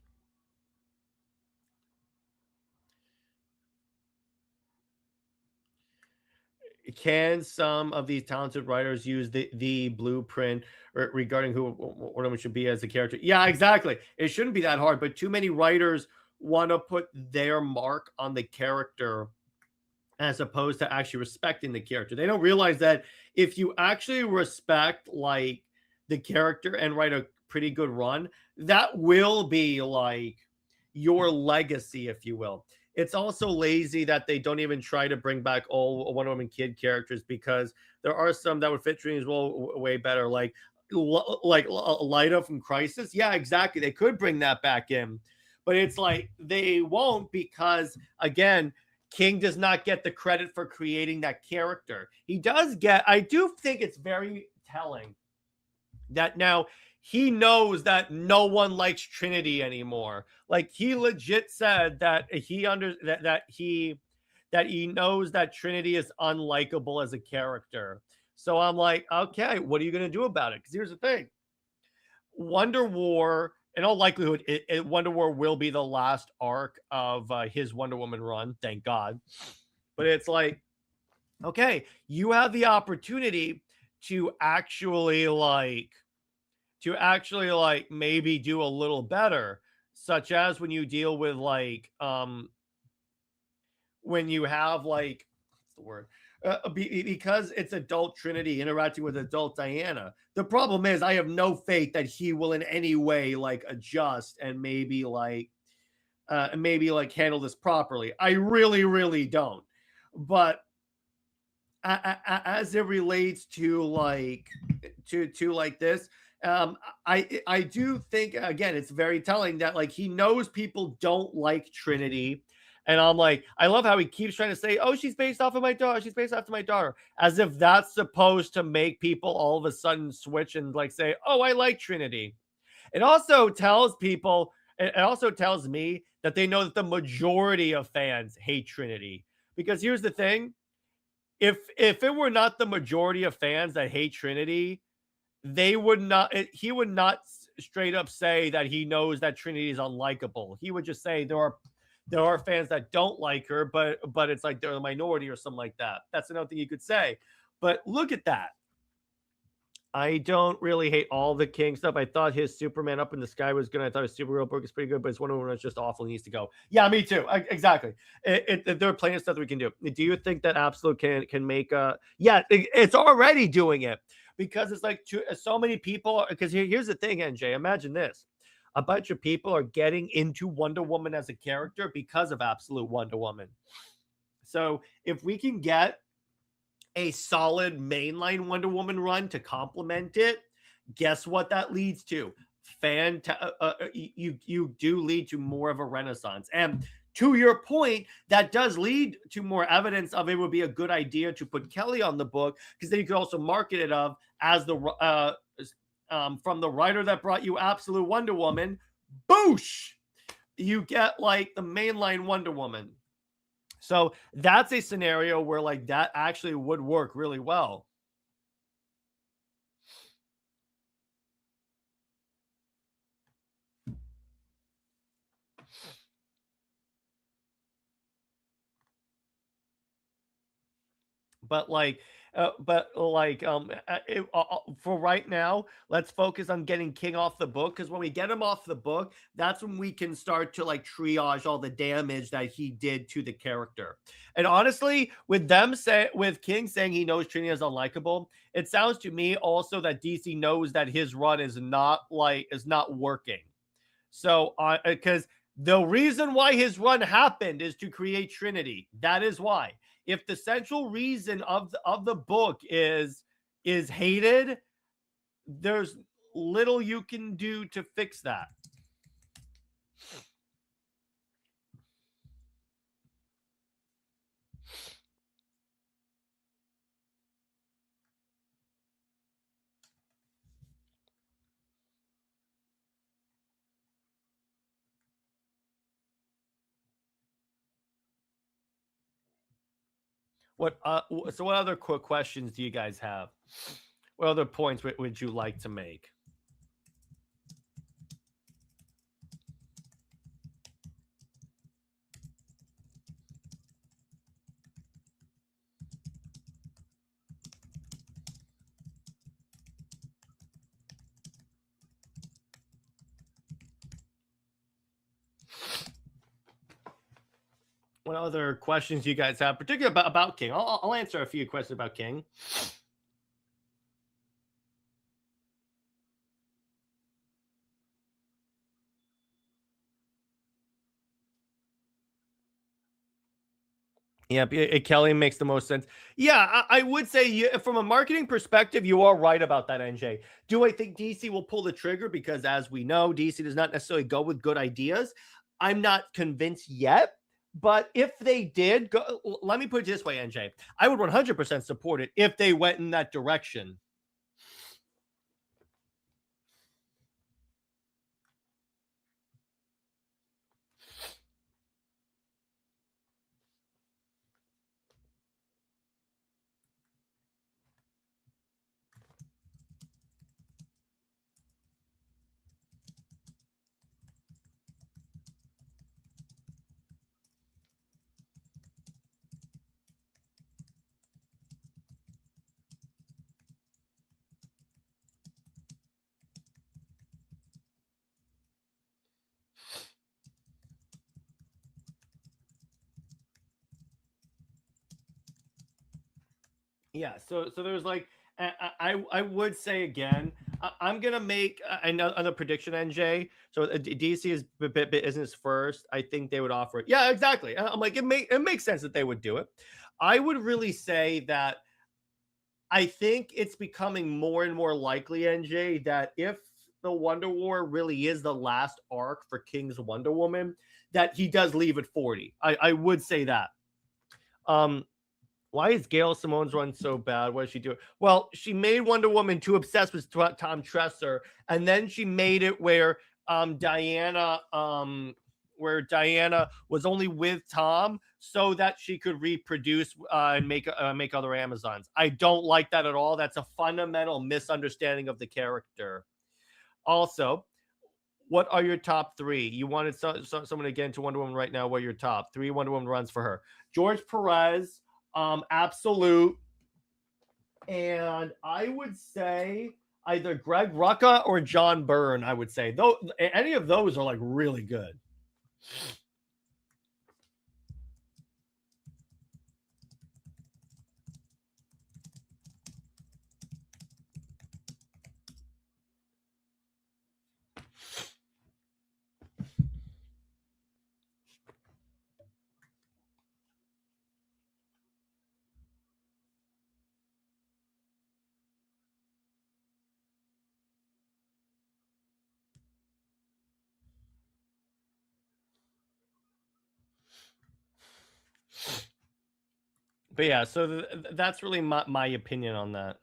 Can some of these talented writers use the blueprint regarding who Ornament should be as a character? Yeah, exactly. It shouldn't be that hard, but too many writers want to put their mark on the character as opposed to actually respecting the character. They don't realize that if you actually respect like the character and write a pretty good run, that will be like your legacy, if you will. It's also lazy that they don't even try to bring back all Wonder Woman kid characters, because there are some that would fit Trini as well way better, like Lyta from Crisis. Yeah, exactly. They could bring that back in, but it's like they won't, because again, King does not get the credit for creating that character. He does get, I do think it's very telling that now he knows that no one likes Trinity anymore. Like, he legit said that he knows that Trinity is unlikable as a character. So I'm like, okay, what are you going to do about it? Because here's the thing, Wonder War, in all likelihood, Wonder War will be the last arc of his Wonder Woman run. Thank God. But it's like, okay, you have the opportunity to actually maybe do a little better, such as when you deal with when you have what's the word, because it's adult Trinity interacting with adult Diana. The problem is, I have no faith that he will in any way like adjust and maybe like handle this properly. I really, really don't. But as it relates to like this, I do think, again, it's very telling that like he knows people don't like Trinity. And I'm like, I love how he keeps trying to say, oh, she's based off of my daughter, she's based off of my daughter, as if that's supposed to make people all of a sudden switch and like say, oh, I like Trinity. It also tells people, it also tells me that they know that the majority of fans hate Trinity. Because here's the thing, if it were not the majority of fans that hate Trinity, they would not he would not straight up say that he knows that Trinity is unlikable. He would just say there are fans that don't like her, but it's like they're the minority or something like that. That's another thing you could say. But look at that. I don't really hate all the King stuff. I thought his Superman Up in the Sky was good. I thought his Supergirl book is pretty good, but his Wonder Woman is just awful. He needs to go. Yeah, me too. Exactly. There are plenty of stuff that we can do. Do you think that Absolute can make a? Yeah, it's already doing it because it's like so many people. Because here's the thing, NJ. Imagine this: a bunch of people are getting into Wonder Woman as a character because of Absolute Wonder Woman. So if we can get a solid mainline Wonder Woman run to complement it, guess what that leads to? You do lead to more of a renaissance. And to your point, that does lead to more evidence of it would be a good idea to put Kelly on the book, because then you could also market it of as the from the writer that brought you Absolute Wonder Woman. Boosh! You get like the mainline Wonder Woman. So that's a scenario where like that actually would work really well. But like for right now, let's focus on getting King off the book, because when we get him off the book, that's when we can start to like triage all the damage that he did to the character. And honestly, with King saying he knows Trini is unlikable, it sounds to me also that DC knows that his run is not working. So because the reason why his run happened is to create Trinity. That is why. If the central reason of the book is hated, there's little you can do to fix that. What so what other quick questions do you guys have? What other points would you like to make? What other questions you guys have, particularly about King? I'll answer a few questions about King. Yep, Kelly makes the most sense. Yeah, I would say from a marketing perspective, you are right about that, NJ. Do I think DC will pull the trigger? Because as we know, DC does not necessarily go with good ideas. I'm not convinced yet. But if they did, let me put it this way, NJ. I would 100% support it if they went in that direction. Yeah, so there's like I would say again, I'm gonna make another prediction, NJ. So DC is business first. I think they would offer it. Yeah, exactly. I'm like it makes sense that they would do it. I would really say that I think it's becoming more and more likely, NJ, that if the Wonder War really is the last arc for King's Wonder Woman, that he does leave at 40. I would say that. Um, why is Gail Simone's run so bad? What did she do? Well, she made Wonder Woman too obsessed with Tom Tresser, and then she made it where Diana was only with Tom so that she could reproduce and make other Amazons. I don't like that at all. That's a fundamental misunderstanding of the character. Also, what are your top three? You wanted someone to get into Wonder Woman right now. What are your top three Wonder Woman runs for her? George Perez, Absolute, and I would say either Greg Rucka or John Byrne. I would say though any of those are like really good. But yeah, so that's really my opinion on that.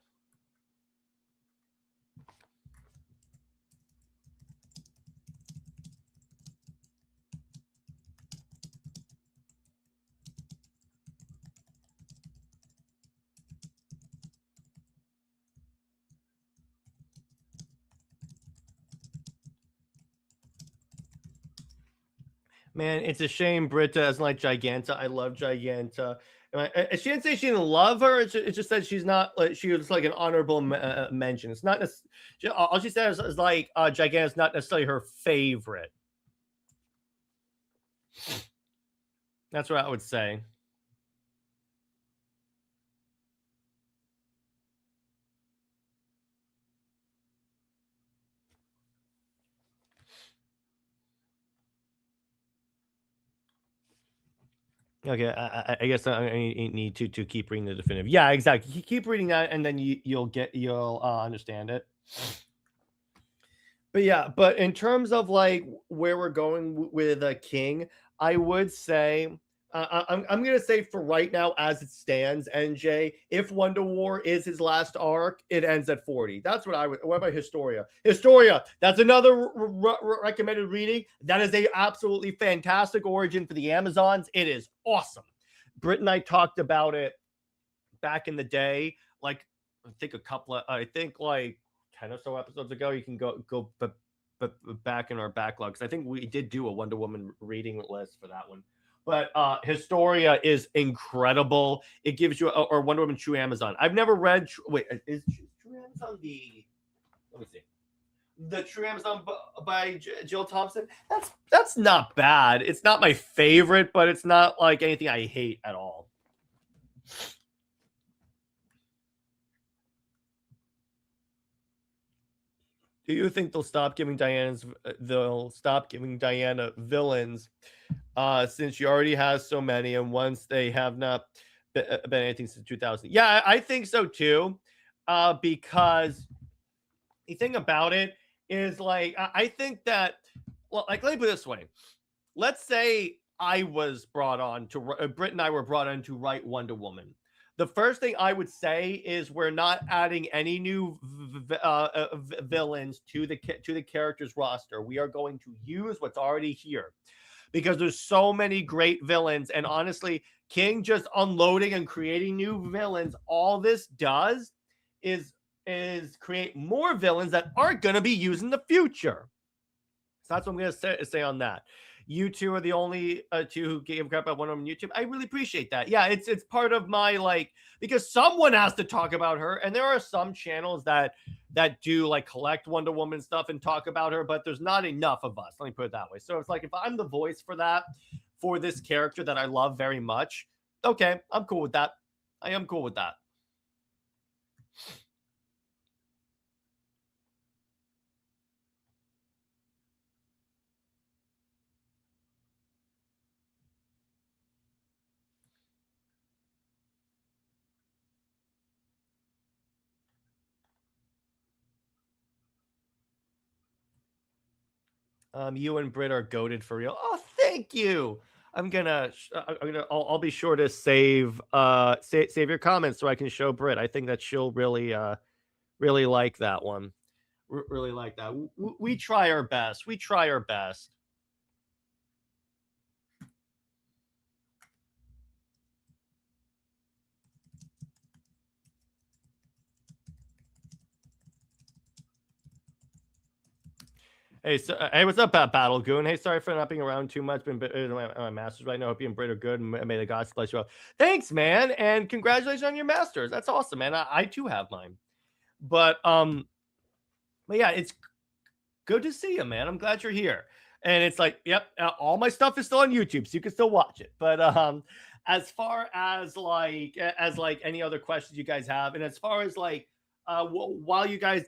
Man, it's a shame Britta doesn't like Giganta. I love Giganta. She didn't say she didn't love her. It's just that she's not like she was like an honorable mention. It's not all she says is like Giganta's not necessarily her favorite. That's what I would say. Okay, I guess I need to keep reading the definitive. Yeah, exactly. Keep reading that, and then you'll understand it. But yeah, but in terms of like where we're going with a King, I would say I'm gonna say for right now, as it stands, NJ, if Wonder War is his last arc, it ends at 40. That's what I would. What about Historia? Historia, that's another recommended reading. That is a absolutely fantastic origin for the Amazons. It is awesome. Britt and I talked about it back in the day, like I think like 10 or so episodes ago. You can go but back in our backlog because I think we did do a Wonder Woman reading list for that one. But Historia is incredible. It gives you or Wonder Woman True Amazon. I've never read. Wait, is True Amazon the? Let me see. The True Amazon by Jill Thompson. That's not bad. It's not my favorite, but it's not like anything I hate at all. Do you think they'll stop giving Diana villains since she already has so many, and once they have not been anything since 2000? Yeah, I think so too. Because the thing about it is like I think that well, like let me put it this way. Let's say I was brought on to Britt and I were brought on to write Wonder Woman. The first thing I would say is we're not adding any new villains to the characters roster. We are going to use what's already here because there's so many great villains, and honestly, King just unloading and creating new villains. All this does is create more villains that aren't going to be used in the future. So that's what I'm going to say on that. You two are the only two who gave crap about Wonder Woman YouTube. I really appreciate that. Yeah, it's part of my like because someone has to talk about her, and there are some channels that do like collect Wonder Woman stuff and talk about her, but there's not enough of us. Let me put it that way. So it's like if I'm the voice for that for this character that I love very much, okay, I'm cool with that. I am cool with that. You and Britt are goaded for real. Oh, thank you. I'll be sure to save your comments so I can show Britt. I think that she'll really like that one. Really like that. We try our best. We try our best. Hey, hey, what's up, Battle Goon? Hey, sorry for not being around too much. Been my masters right now. Hope you and Britt are good, and may the gods bless you all. Thanks, man, and congratulations on your masters. That's awesome, man. I too have mine, but But yeah, it's good to see you, man. I'm glad you're here. And it's like, yep, all my stuff is still on YouTube, so you can still watch it. But as far as like any other questions you guys have, and as far as like while you guys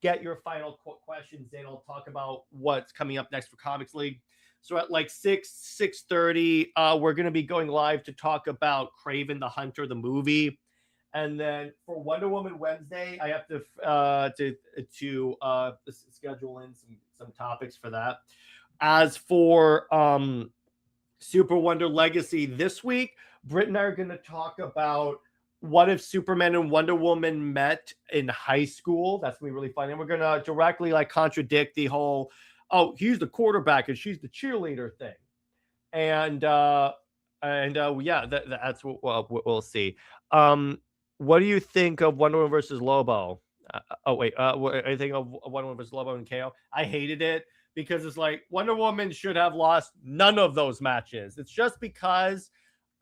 get your final questions in, I'll talk about what's coming up next for Comics League. So at like 6:30, we're gonna be going live to talk about Craven the Hunter, the movie. And then for Wonder Woman Wednesday, I have to schedule in some topics for that. As for Super Wonder Legacy this week, Britt and I are going to talk about what if Superman and Wonder Woman met in high school. That's going to be really fun. And we're going to directly like contradict the whole, oh, he's the quarterback and she's the cheerleader thing. And yeah, that's what we'll see. What do you think of Wonder Woman versus Lobo? What I think of Wonder Woman versus Lobo and KO? I hated it because it's like Wonder Woman should have lost none of those matches. It's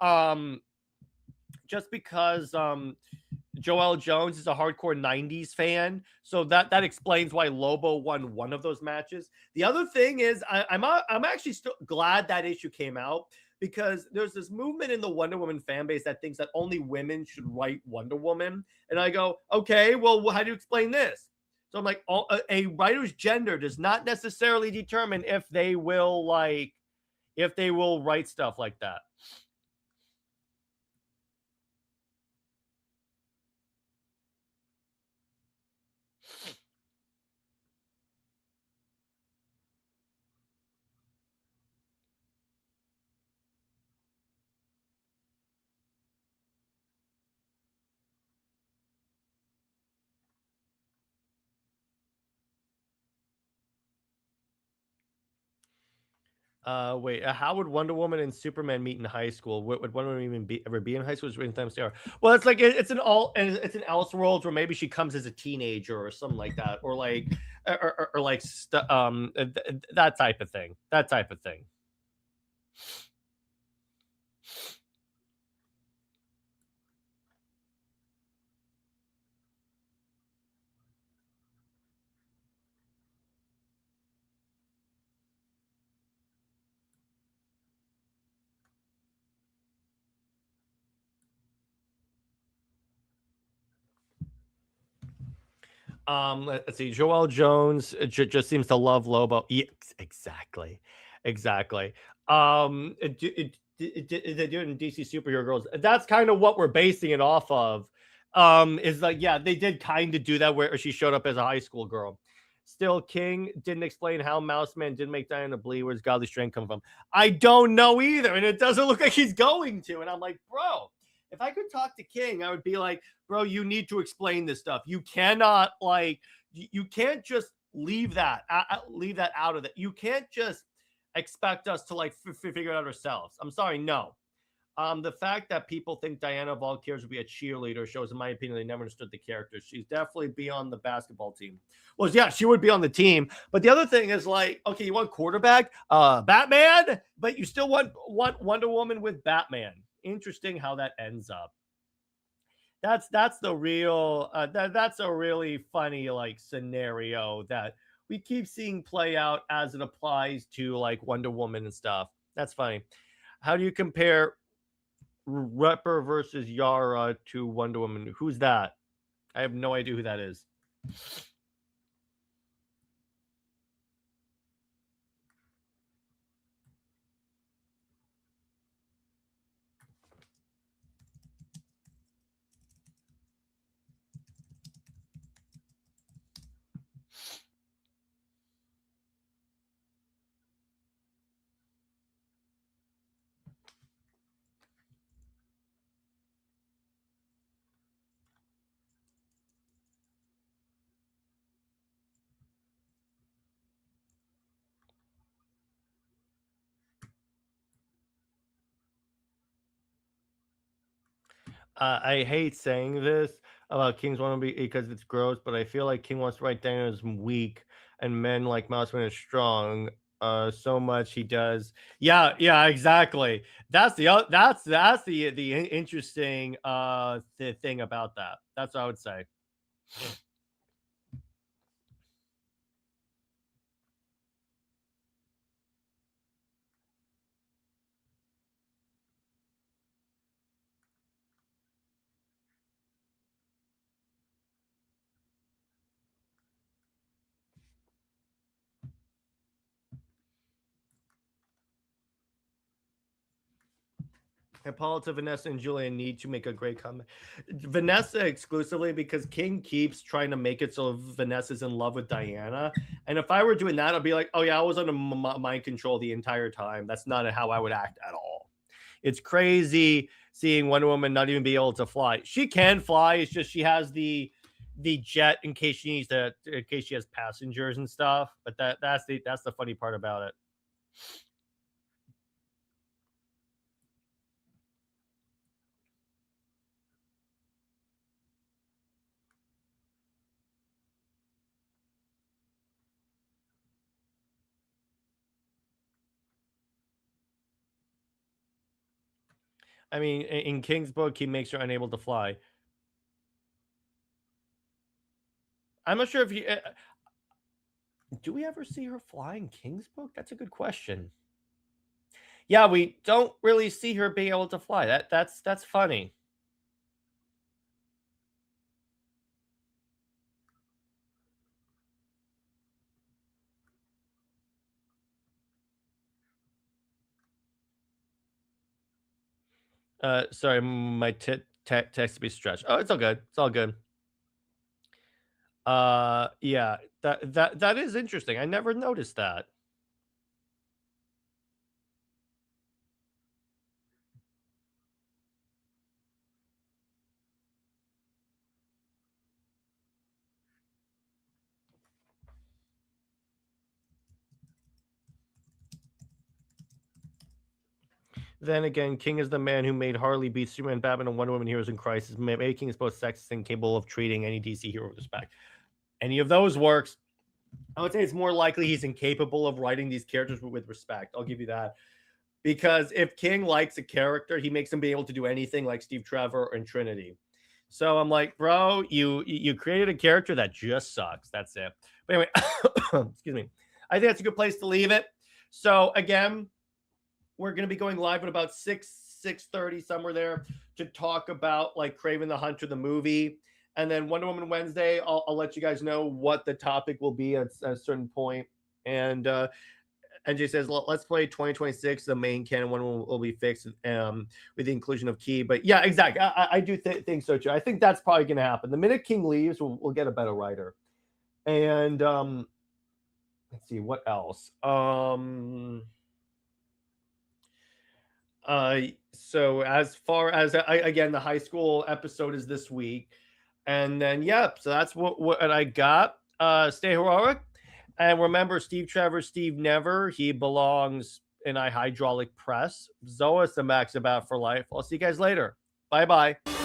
um, just because Joelle Jones is a hardcore 90s fan. So that explains why Lobo won one of those matches. The other thing is I'm actually still glad that issue came out because there's this movement in the Wonder Woman fan base that thinks that only women should write Wonder Woman. And I go, okay, well, how do you explain this? So I'm like, a writer's gender does not necessarily determine if they will write stuff like that. Wait, how would Wonder Woman and Superman meet in high school? Would Wonder Woman even ever be in high school? Well, it's like it's an else world where maybe she comes as a teenager or something like that, or like or like that type of thing. That type of thing. Let's see. Joelle Jones just seems to love Lobo. Yeah, exactly, exactly. They do it in DC Superhero Girls. That's kind of what we're basing it off of. Is like, yeah, they did kind of do that where she showed up as a high school girl. Still, King didn't explain how Mouse Man didn't make Diana bleed. Where's godly strength come from? I don't know either, and it doesn't look like he's going to. And I'm like, bro, if I could talk to King, I would be like, bro, you need to explain this stuff. You cannot you can't just leave that out of it. You can't just expect us to like figure it out ourselves. I'm sorry, no. The fact that people think Diana of all cares would be a cheerleader shows, in my opinion, they never understood the character. She's definitely beyond the basketball team. Well, yeah, she would be on the team. But the other thing is like, okay, you want quarterback, Batman, but you still want Wonder Woman with Batman. Interesting how that ends up. That's the real that's a really funny like scenario that we keep seeing play out as it applies to like Wonder Woman and stuff. That's funny. How do you compare Repper versus Yara to Wonder Woman? Who's that? I have no idea who that is. I hate saying this about King's one because it's gross, but I feel like King wants to write Diana as weak and men like Mouseman is strong. So much he does. Yeah, yeah, exactly. That's the interesting thing about that. That's what I would say. Hippolyta, Vanessa, and Julia need to make a great comeback. Vanessa exclusively because King keeps trying to make it so Vanessa's in love with Diana. And if I were doing that, I'd be like, oh yeah, I was under mind control the entire time. That's not how I would act at all. It's crazy seeing Wonder Woman not even be able to fly. She can fly. It's just she has the jet in case she needs to, in case she has passengers and stuff. But that's the funny part about it. I mean, in King's book, he makes her unable to fly. I'm not sure if you. Do we ever see her fly in King's book? That's a good question. Yeah, we don't really see her being able to fly. That's funny. Sorry, my text to be stretched. Oh, it's all good. It's all good. Yeah, that is interesting. I never noticed that. Then again, King is the man who made Harley beat Superman, Batman, and Wonder Woman heroes in crisis, making us both sexist and capable of treating any DC hero with respect. Any of those works. I would say it's more likely he's incapable of writing these characters with respect. I'll give you that. Because if King likes a character, he makes him be able to do anything like Steve Trevor and Trinity. So I'm like, bro, you created a character that just sucks. That's it. But anyway, excuse me. I think that's a good place to leave it. So again, we're going to be going live at about 6:30 somewhere there to talk about like Craven the Hunter the movie, and then Wonder Woman Wednesday. I'll let you guys know what the topic will be at a certain point. And NJ says, let's play 2026. The main canon one will be fixed with the inclusion of Key. But yeah, exactly. I do think so too. I think that's probably going to happen. The minute King leaves, we'll get a better writer. And let's see what else. So as far as again, the high school episode is this week, and then so that's what I got. Stay heroic, and remember, Steve Trevor, Steve Never. He belongs in a hydraulic press. Zoas the Max about for life. I'll see you guys later. Bye bye.